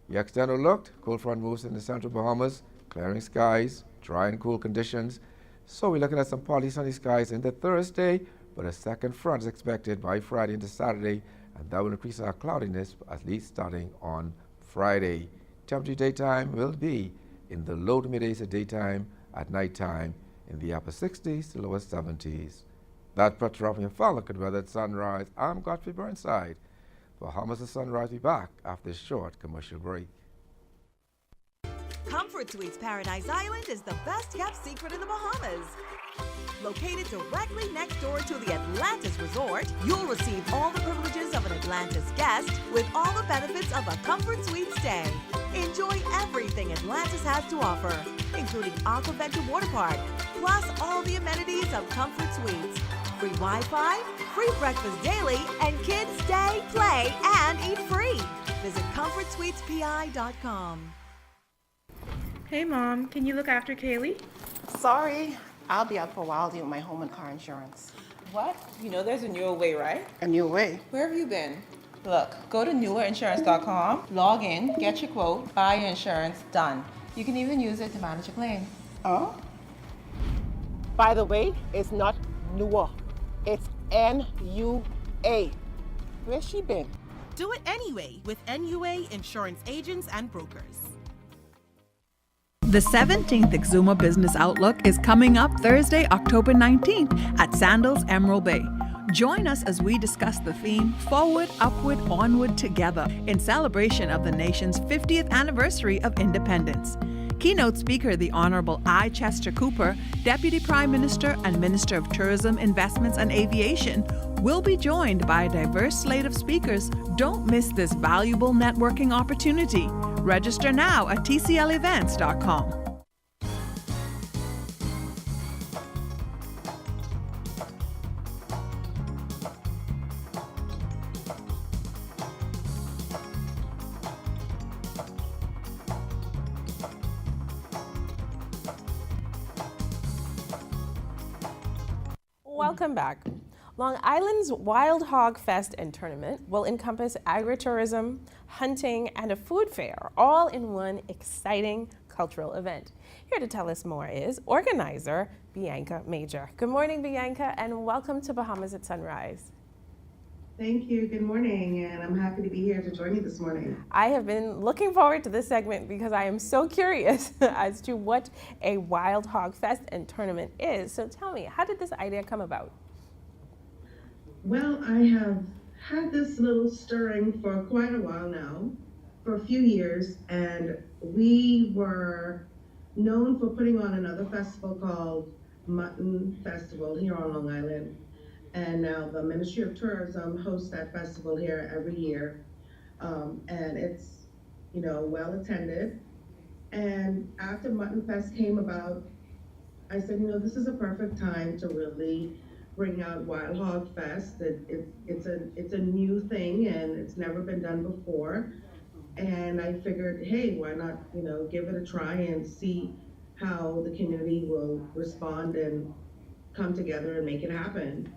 [SPEAKER 4] Your external look, cold front moves in the central Bahamas, clearing skies, dry and cool conditions. So we're looking at some partly sunny skies into Thursday, but a second front is expected by Friday into Saturday, and that will increase our cloudiness at least starting on Friday. Temperature daytime will be in the low to mid 80s at daytime, at nighttime in the upper 60s to lower 70s. That put up your follow look at weather at sunrise. I'm Godfrey Burnside. Bahamas at Sunrise will be back after a short commercial break.
[SPEAKER 8] Comfort Suites Paradise Island is the best kept secret in the Bahamas. Located directly next door to the Atlantis Resort, you'll receive all the privileges of an Atlantis guest with all the benefits of a Comfort Suite stay. Enjoy everything Atlantis has to offer, including Aquaventure Water Park, plus all the amenities of Comfort Suites. Free Wi-Fi, free breakfast daily, and kids stay, play, and eat free. Visit ComfortSuitesPI.com.
[SPEAKER 2] Hey, Mom, can you look after Kaylee?
[SPEAKER 15] Sorry, I'll be out for a while dealing with my home and car insurance.
[SPEAKER 16] What? You know there's a newer way, right?
[SPEAKER 15] A new way?
[SPEAKER 16] Where have you been? Look, go to newerinsurance.com, log in, get your quote, buy your insurance, done. You can even use it to manage your claim.
[SPEAKER 15] Oh? By the way, it's not newer. It's NUA. Where's she been?
[SPEAKER 17] Do it anyway with NUA Insurance Agents and Brokers.
[SPEAKER 3] The 17th Exuma Business Outlook is coming up Thursday, October 19th at Sandals Emerald Bay. Join us as we discuss the theme Forward, Upward, Onward Together in celebration of the nation's 50th anniversary of independence. Keynote speaker, the Honorable I. Chester Cooper, Deputy Prime Minister and Minister of Tourism, Investments and Aviation, will be joined by a diverse slate of speakers. Don't miss this valuable networking opportunity. Register now at tclevents.com.
[SPEAKER 2] Welcome back. Long Island's Wild Hog Fest and Tournament will encompass agritourism, hunting, and a food fair, all in one exciting cultural event. Here to tell us more is organizer Bianca Major. Good morning, Bianca, and welcome to Bahamas at Sunrise.
[SPEAKER 18] Thank you. Good morning, and I'm happy to be here to join you this morning.
[SPEAKER 2] I have been looking forward to this segment because I am so curious as to what a Wild Hog Fest and Tournament is. So tell me, how did this idea come about?
[SPEAKER 18] Well, I have had this little stirring for quite a while now, for a few years, and we were known for putting on another festival called Mutton Festival here on Long Island. And now the Ministry of Tourism hosts that festival here every year. And it's, well attended. And after Mutton Fest came about, I said, this is a perfect time to really bring out Wild Hog Fest. It's a new thing and it's never been done before. And I figured, hey, why not, give it a try and see how the community will respond and come together and make it happen.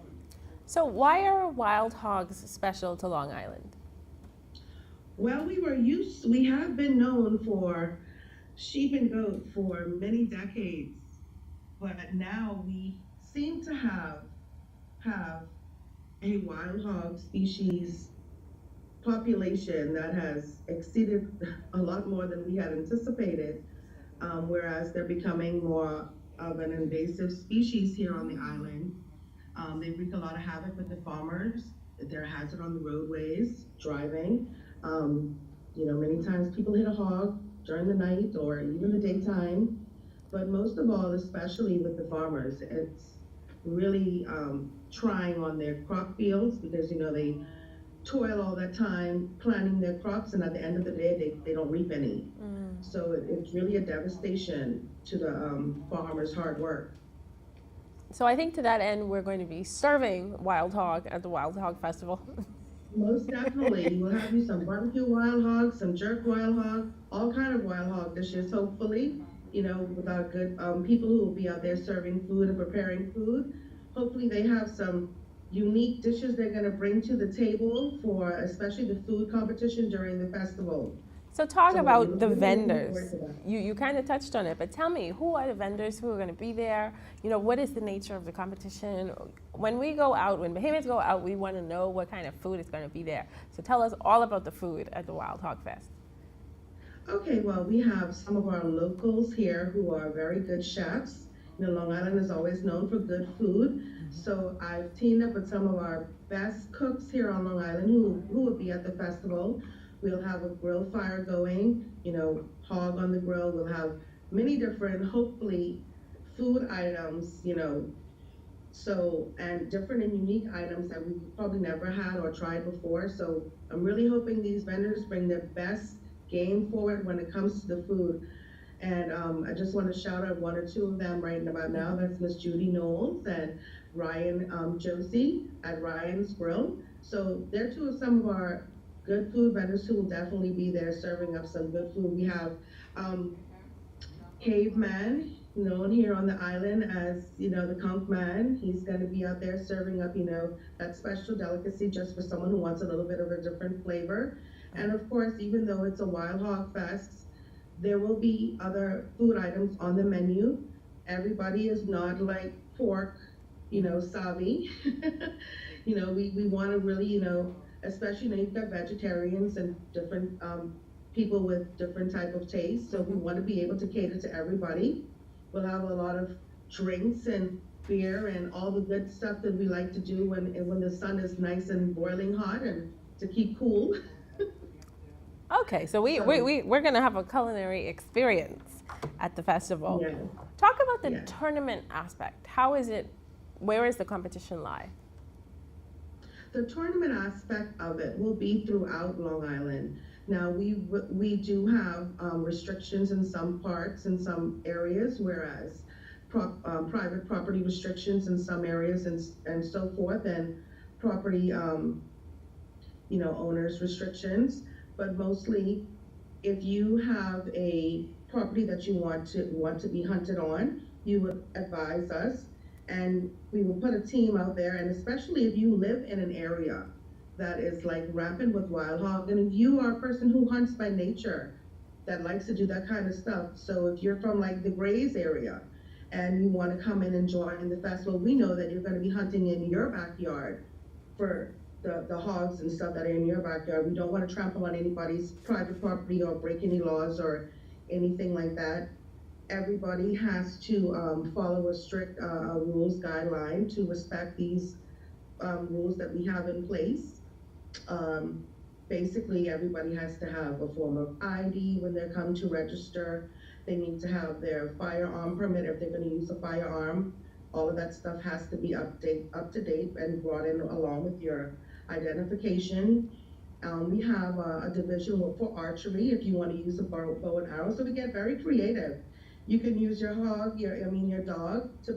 [SPEAKER 2] So why are wild hogs special to Long Island?
[SPEAKER 18] Well, we have been known for sheep and goat for many decades, but now we seem to have a wild hog species population that has exceeded a lot more than we had anticipated, whereas they're becoming more of an invasive species here on the island. They wreak a lot of havoc with the farmers. They're a hazard on the roadways, driving. Many times people hit a hog during the night or even the daytime. But most of all, especially with the farmers, it's really trying on their crop fields because, they toil all that time planting their crops, and at the end of the day, they don't reap any. So it's really a devastation to the farmers' hard work.
[SPEAKER 2] So I think to that end, we're going to be serving wild hog at the Wild Hog Festival.
[SPEAKER 18] Most definitely. We'll have you some barbecue wild hog, some jerk wild hog, all kind of wild hog dishes, hopefully, with our good people who will be out there serving food and preparing food. Hopefully they have some unique dishes they're going to bring to the table for especially the food competition during the festival.
[SPEAKER 2] So talk about the vendors. You kind of touched on it, but tell me, who are the vendors who are going to be there? What is the nature of the competition? When we go out, when Bahamians go out, we want to know what kind of food is going to be there. So tell us all about the food at the Wild Hog Fest.
[SPEAKER 18] Okay, well, we have some of our locals here who are very good chefs. Long Island is always known for good food. So I've teamed up with some of our best cooks here on Long Island who will be at the festival. We'll have a grill fire going, hog on the grill. We'll have many different, hopefully, food items, and different and unique items that we've probably never had or tried before. So I'm really hoping these vendors bring their best game forward when it comes to the food. And I just want to shout out one or two of them right about now. That's Miss Judy Knowles and Ryan Josie at Ryan's Grill. So they're two of some of our good food vendors who will definitely be there serving up some good food. We have Caveman, known here on the island as, the Conch Man. He's going to be out there serving up, that special delicacy just for someone who wants a little bit of a different flavor. And of course, even though it's a Wild Hog Fest, there will be other food items on the menu. Everybody is not like pork, savvy. We want to really, especially you've got vegetarians and different people with different type of tastes. So we want to be able to cater to everybody. We'll have a lot of drinks and beer and all the good stuff that we like to do when the sun is nice and boiling hot and to keep cool.
[SPEAKER 2] Okay, so we're going to have a culinary experience at the festival.
[SPEAKER 18] Yeah.
[SPEAKER 2] Talk about the tournament aspect. How is it, where is the competition lie?
[SPEAKER 18] The tournament aspect of it will be throughout Long Island. Now, we do have restrictions in some parts, in some areas, whereas private property restrictions in some areas and so forth, and property, owners restrictions. But mostly, if you have a property that you want to be hunted on, you would advise us, And we will put a team out there, and especially if you live in an area that is like rampant with wild hog, and if you are a person who hunts by nature, that likes to do that kind of stuff. So if you're from like the Grays area and you want to come in and join the festival, we know that you're going to be hunting in your backyard for the hogs and stuff that are in your backyard. We don't want to trample on anybody's private property or break any laws or anything like that. Everybody has to follow a strict rules guideline to respect these rules that we have in place. Basically, everybody has to have a form of ID when they come to register. They need to have their firearm permit if they're going to use a firearm. All of that stuff has to be up to date and brought in along with your identification. We have a division for archery if you want to use a bow and arrow. So we get very creative. You can use your hog, your dog to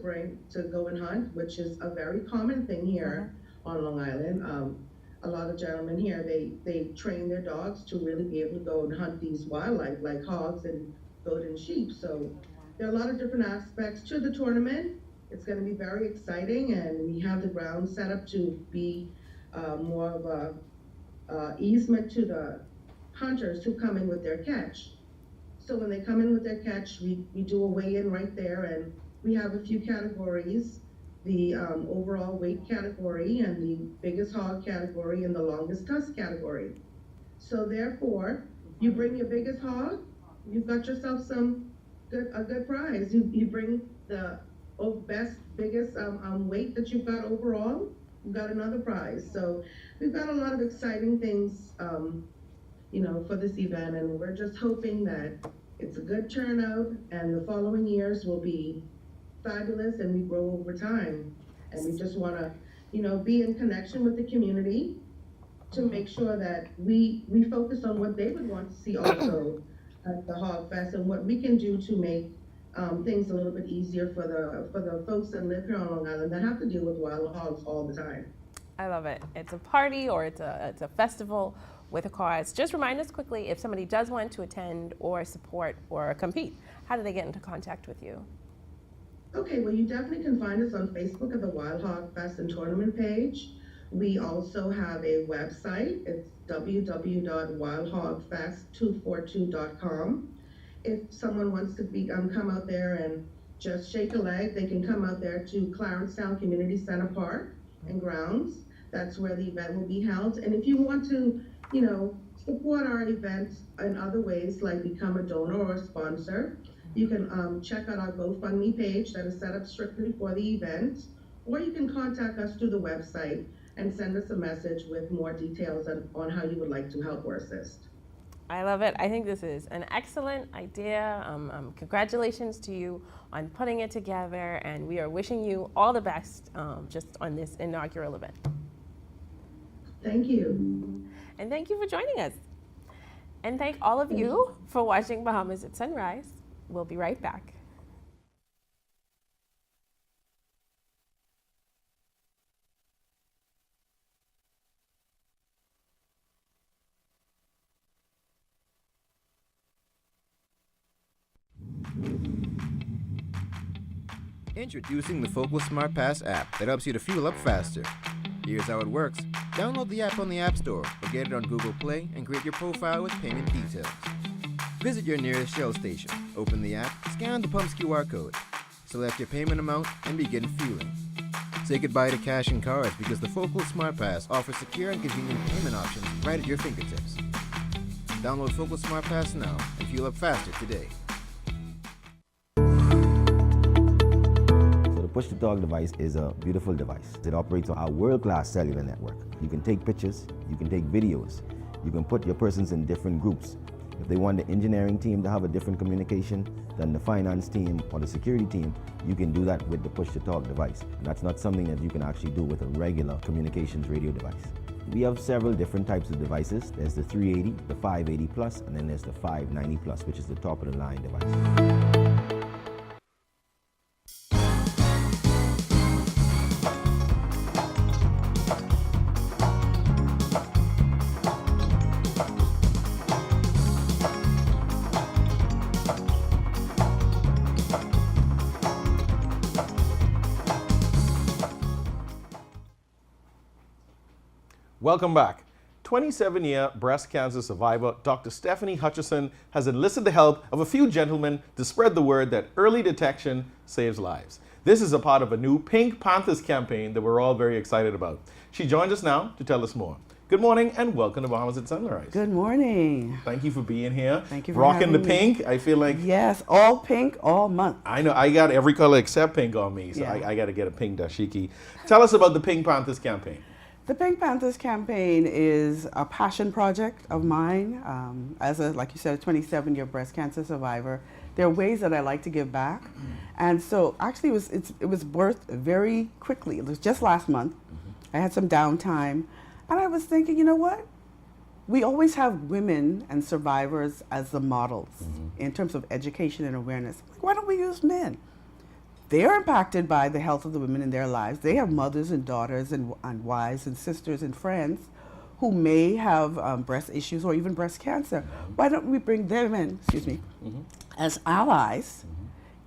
[SPEAKER 18] go and hunt, which is a very common thing here on Long Island. A lot of gentlemen here, they train their dogs to really be able to go and hunt these wildlife like hogs and goat and sheep. So there are a lot of different aspects to the tournament. It's going to be very exciting, and we have the ground set up to be more of a easement to the hunters who come in with their catch. So when they come in with their catch, we do a weigh-in right there, and we have a few categories. The overall weight category and the biggest hog category and the longest tusk category. So therefore, you bring your biggest hog, you've got yourself a good prize. You bring the biggest weight that you've got overall, you've got another prize. So we've got a lot of exciting things, for this event, and we're just hoping that it's a good turnout and the following years will be fabulous and we grow over time. And we just want to, be in connection with the community to make sure that we focus on what they would want to see also at the Hog Fest and what we can do to make things a little bit easier for the folks that live here on Long Island that have to deal with wild hogs all the time.
[SPEAKER 2] I love it. It's a party or it's a festival with a cause. Just remind us quickly, if somebody does want to attend or support or compete, how do they get into contact with you?
[SPEAKER 18] Okay, well, you definitely can find us on Facebook at the Wild Hog Fest and Tournament page. We also have a website. It's www.wildhogfest242.com. If someone wants to come out there and just shake a leg, they can come out there to Clarencetown Community Center Park and Grounds. That's where the event will be held. And if you want to, support our events in other ways, like become a donor or a sponsor, you can check out our GoFundMe page that is set up strictly for the event, or you can contact us through the website and send us a message with more details on how you would like to help or assist.
[SPEAKER 2] I love it. I think this is an excellent idea. Congratulations to you on putting it together, and we are wishing you all the best just on this inaugural event.
[SPEAKER 18] Thank you.
[SPEAKER 2] And thank you for joining us. And thank all of you for watching Bahamas at Sunrise. We'll be right back.
[SPEAKER 19] Introducing the Focal Smart Pass app that helps you to fuel up faster. Here's how it works. Download the app on the App Store or get it on Google Play and create your profile with payment details. Visit your nearest Shell station, open the app, scan the pump's QR code, select your payment amount, and begin fueling. Say goodbye to cash and cards because the Focal Smart Pass offers secure and convenient payment options right at your fingertips. Download Focal Smart Pass now and fuel up faster today.
[SPEAKER 20] The push-to-talk device is a beautiful device. It operates on our world-class cellular network. You can take pictures, you can take videos, you can put your persons in different groups. If they want the engineering team to have a different communication than the finance team or the security team, you can do that with the push-to-talk device. And that's not something that you can actually do with a regular communications radio device. We have several different types of devices. There's the 380, the 580 plus, and then there's the 590 plus, which is the top of the line device.
[SPEAKER 1] Welcome back. 27-year breast cancer survivor Dr. Stephanie Hutcheson has enlisted the help of a few gentlemen to spread the word that early detection saves lives. This is a part of a new Pink Panthers campaign that we're all very excited about. She joins us now to tell us more. Good morning and welcome to Bahamas at Sunrise.
[SPEAKER 21] Good morning.
[SPEAKER 1] Thank you for being here.
[SPEAKER 21] Thank you for
[SPEAKER 1] rocking the
[SPEAKER 21] having
[SPEAKER 1] pink.
[SPEAKER 21] me.
[SPEAKER 1] I feel like
[SPEAKER 21] yes, all pink, all month.
[SPEAKER 1] I know I got every color except pink on me, so
[SPEAKER 21] Yeah.
[SPEAKER 1] I got to get a pink dashiki. Tell us about the Pink Panthers campaign.
[SPEAKER 21] The Pink Panthers campaign is a passion project of mine. As a, like you said, a 27-year breast cancer survivor, there are ways that I like to give back, and so actually it was birthed very quickly. It was just last month. I had some downtime, and I was thinking, you know what? We always have women and survivors as the models in terms of education and awareness. Like, why don't we use men? They're impacted by the health of the women in their lives. They have mothers and daughters and wives and sisters and friends who may have breast issues or even breast cancer. Why don't we bring them in, as allies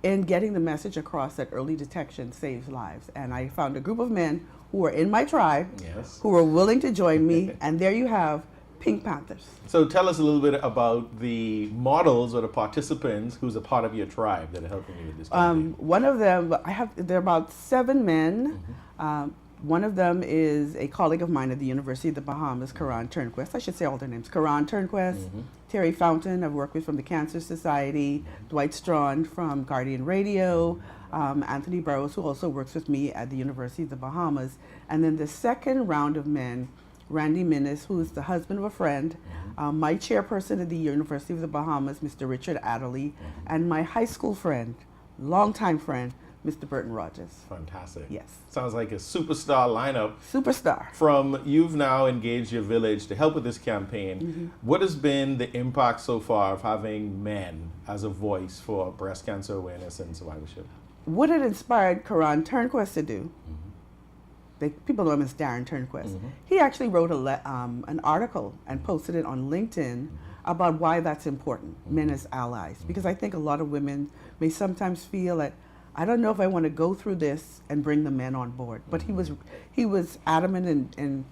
[SPEAKER 21] in getting the message across that early detection saves lives? And I found a group of men who are in my tribe, who are willing to join me, and there you have Pink Panthers.
[SPEAKER 1] So tell us a little bit about the models or the participants who's a part of your tribe that are helping you with this campaign.
[SPEAKER 21] One of them, there are about 7 men. One of them is a colleague of mine at the University of the Bahamas, Karan Turnquist. I should say all their names. Karan Turnquist, Terry Fountain, I've worked with from the Cancer Society, Dwight Strawn from Guardian Radio, Anthony Burrows, who also works with me at the University of the Bahamas. And then the second round of men, Randy Minnis, who is the husband of a friend, my chairperson at the University of the Bahamas, Mr. Richard Adderley, and my high school friend, longtime friend, Mr. Burton Rogers.
[SPEAKER 1] Fantastic.
[SPEAKER 21] Yes.
[SPEAKER 1] Sounds like a superstar lineup.
[SPEAKER 21] Superstar.
[SPEAKER 1] From you've now engaged your village to help with this campaign. What has been the impact so far of having men as a voice for breast cancer awareness and survivorship?
[SPEAKER 21] What it inspired Karan Turnquist to do, people know him as Darren Turnquist. He actually wrote an article and posted it on LinkedIn about why that's important, men as allies. Because I think a lot of women may sometimes feel that, I don't know if I want to go through this and bring the men on board. But he was adamant in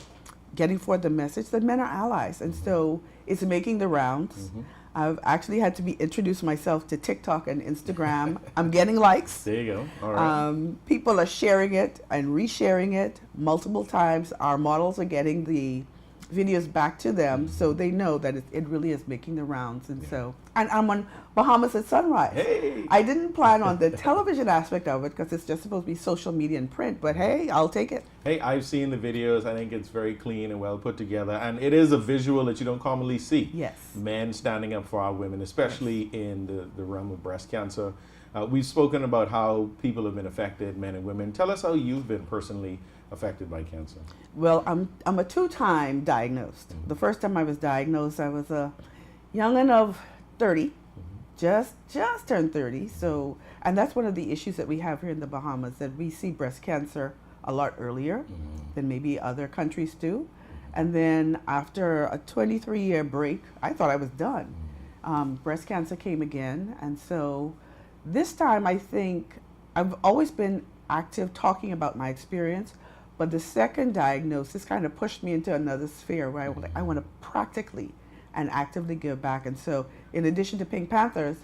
[SPEAKER 21] getting forth the message that men are allies. And so it's making the rounds. I've actually had to be introduce myself to TikTok and Instagram. I'm getting likes.
[SPEAKER 1] There you go. All right.
[SPEAKER 21] People are sharing it and resharing it multiple times. Our models are getting the videos back to them, so they know that it really is making the rounds. And so, and I'm on Bahamas at Sunrise.
[SPEAKER 1] Hey.
[SPEAKER 21] I didn't plan on the television aspect of it because it's just supposed to be social media and print, but hey, I'll take it.
[SPEAKER 1] Hey, I've seen the videos. I think it's very clean and well put together, and it is a visual that you don't commonly see.
[SPEAKER 21] Yes.
[SPEAKER 1] Men standing up for our women, especially in the realm of breast cancer. We've spoken about how people have been affected, men and women. Tell us how you've been personally affected by cancer.
[SPEAKER 21] Well, I'm a 2-time diagnosed. The first time I was diagnosed, I was a youngin' of 30, just turned 30. So, and that's one of the issues that we have here in the Bahamas, that we see breast cancer a lot earlier than maybe other countries do. And then after a 23-year break, I thought I was done. Breast cancer came again, and so this time I think I've always been active talking about my experience, but the second diagnosis kind of pushed me into another sphere where I want to practically and actively give back. And so in addition to Pink Panthers,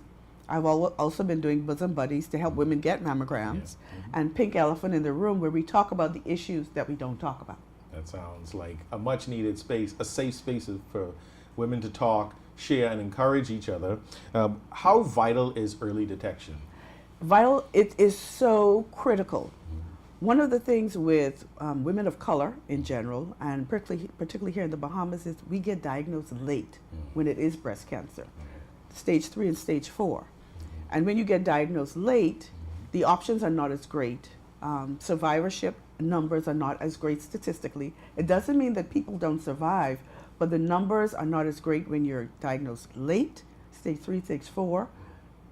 [SPEAKER 21] I've also been doing Bosom Buddies to help women get mammograms, and Pink Elephant in the Room, where we talk about the issues that we don't talk about.
[SPEAKER 1] That sounds like a much needed space, a safe space for women to talk, share, and encourage each other. How vital is early detection?
[SPEAKER 21] Vital, it is so critical. One of the things with women of color in general, and particularly here in the Bahamas, is we get diagnosed late when it is breast cancer, stage 3 and stage 4. And when you get diagnosed late, the options are not as great. Survivorship numbers are not as great statistically. It doesn't mean that people don't survive, but the numbers are not as great when you're diagnosed late, stage 3, stage 4,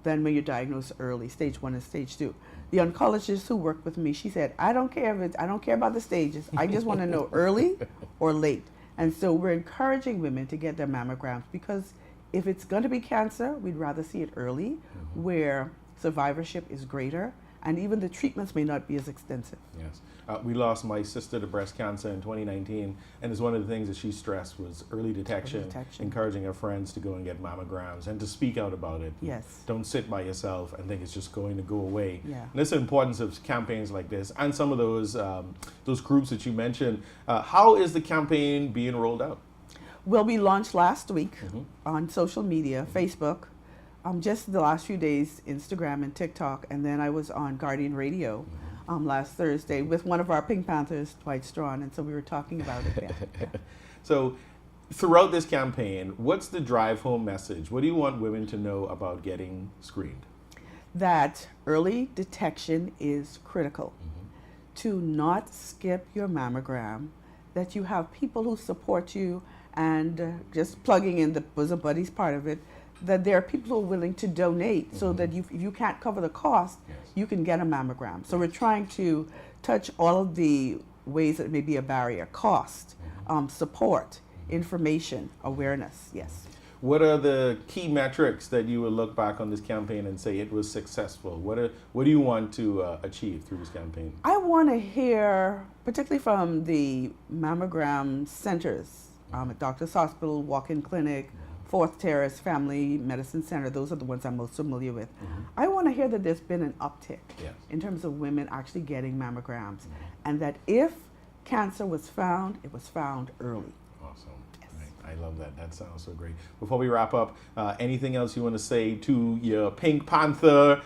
[SPEAKER 21] than when you're diagnosed early, stage 1 and stage 2. The oncologist who worked with me, she said, I don't care about the stages. I just want to know early or late. And so we're encouraging women to get their mammograms, because if it's going to be cancer, we'd rather see it early, where survivorship is greater and even the treatments may not be as extensive.
[SPEAKER 1] Yes. We lost my sister to breast cancer in 2019, and it's one of the things that she stressed was early detection, encouraging her friends to go and get mammograms and to speak out about it.
[SPEAKER 21] Yes.
[SPEAKER 1] Don't sit by yourself and think it's just going to go away.
[SPEAKER 21] Yeah.
[SPEAKER 1] And that's the importance of campaigns like this and some of those groups that you mentioned. How is the campaign being rolled out?
[SPEAKER 21] Well, we launched last week on social media, Facebook, just the last few days, Instagram and TikTok, and then I was on Guardian Radio last Thursday with one of our Pink Panthers, Dwight Strawn, and so we were talking about it there. Yeah.
[SPEAKER 1] So throughout this campaign, what's the drive home message? What do you want women to know about getting screened?
[SPEAKER 21] That early detection is critical. To not skip your mammogram, that you have people who support you, and just plugging in the bosom buddies part of it, that there are people who are willing to donate so that if you can't cover the cost, you can get a mammogram. So we're trying to touch all of the ways that may be a barrier: cost, support, information, awareness. Yes.
[SPEAKER 1] What are the key metrics that you would look back on this campaign and say it was successful? What do you want to achieve through this campaign?
[SPEAKER 21] I want to hear, particularly from the mammogram centers, at Doctor's Hospital, Walk-in Clinic, Fourth Terrace Family Medicine Center. Those are the ones I'm most familiar with. I want to hear that there's been an uptick in terms of women actually getting mammograms, and that if cancer was found, it was found early.
[SPEAKER 1] Awesome. I love that. That sounds so great. Before we wrap up, anything else you want to say to your Pink Panther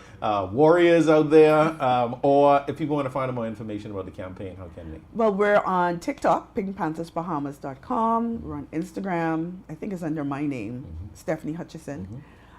[SPEAKER 1] warriors out there? Or if people want to find out more information about the campaign, how can they?
[SPEAKER 21] Well, we're on TikTok, pinkpanthersbahamas.com. We're on Instagram. I think it's under my name, Stephanie Hutcheson.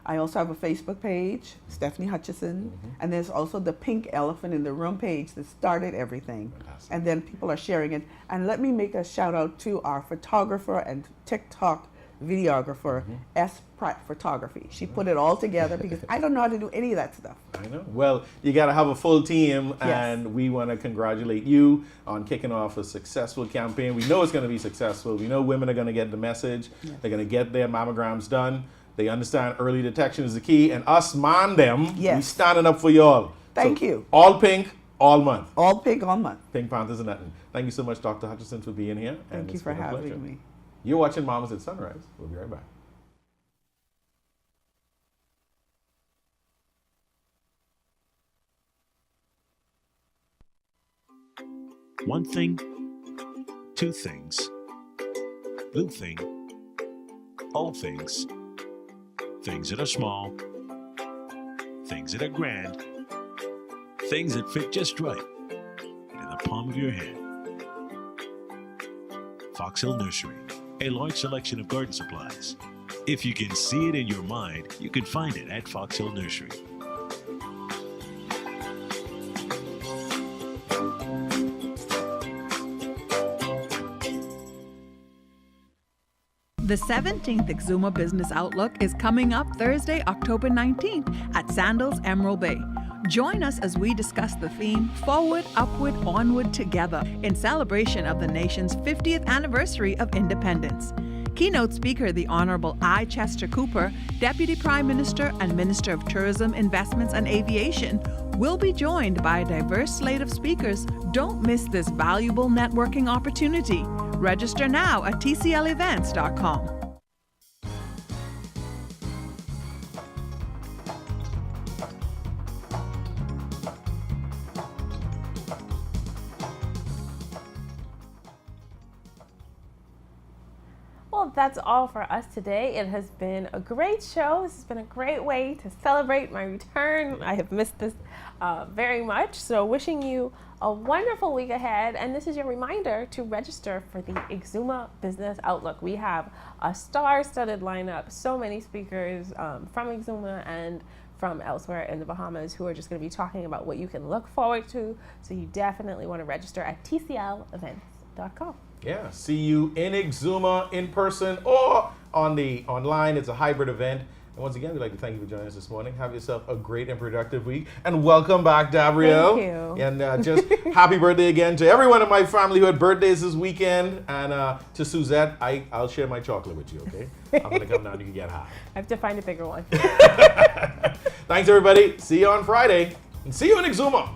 [SPEAKER 21] I also have a Facebook page, Stephanie Hutcheson, and there's also the Pink Elephant in the Room page that started everything. Fantastic. And then people are sharing it. And let me make a shout out to our photographer and TikTok videographer, S. Pratt Photography. She put it all together because I don't know how to do any of that stuff.
[SPEAKER 1] I know. Well, you got to have a full team, and we want to congratulate you on kicking off a successful campaign. We know it's going to be successful. We know women are going to get the message. They're going to get their mammograms done. They understand early detection is the key, and us man them, we standing up for y'all.
[SPEAKER 21] Thank you.
[SPEAKER 1] All pink, all month.
[SPEAKER 21] All pink, all month.
[SPEAKER 1] Pink Panthers and nothing. Thank you so much, Dr. Hutcheson, for being here.
[SPEAKER 21] Thank you for having me.
[SPEAKER 1] You're watching Mamas at Sunrise. We'll be right back.
[SPEAKER 6] One thing, two things, blue thing, all things, things that are small, things that are grand, things that fit just right in the palm of your hand. Fox Hill Nursery, a large selection of garden supplies. If you can see it in your mind, you can find it at Fox Hill Nursery.
[SPEAKER 3] The 17th Exuma Business Outlook is coming up Thursday, October 19th at Sandals Emerald Bay. Join us as we discuss the theme Forward, Upward, Onward Together in celebration of the nation's 50th anniversary of independence. Keynote speaker, the Honorable I. Chester Cooper, Deputy Prime Minister and Minister of Tourism, Investments and Aviation, will be joined by a diverse slate of speakers. Don't miss this valuable networking opportunity. Register now at tclevents.com.
[SPEAKER 2] Well, that's all for us today. It has been a great show. This has been a great way to celebrate my return. I have missed this very much. So wishing you a wonderful week ahead. And this is your reminder to register for the Exuma Business Outlook. We have a star-studded lineup, so many speakers from Exuma and from elsewhere in the Bahamas who are just going to be talking about what you can look forward to. So you definitely want to register at tclevents.com.
[SPEAKER 1] Yeah, see you in Exuma in person or online. It's a hybrid event. And once again, we'd like to thank you for joining us this morning. Have yourself a great and productive week. And welcome back, Gabrielle.
[SPEAKER 2] Thank you.
[SPEAKER 1] And just happy birthday again to everyone in my family who had birthdays this weekend. And to Suzette, I'll share my chocolate with you, okay? I'm going to come down. You can get high.
[SPEAKER 2] I have to find a bigger one.
[SPEAKER 1] Thanks, everybody. See you on Friday. And see you in Exuma.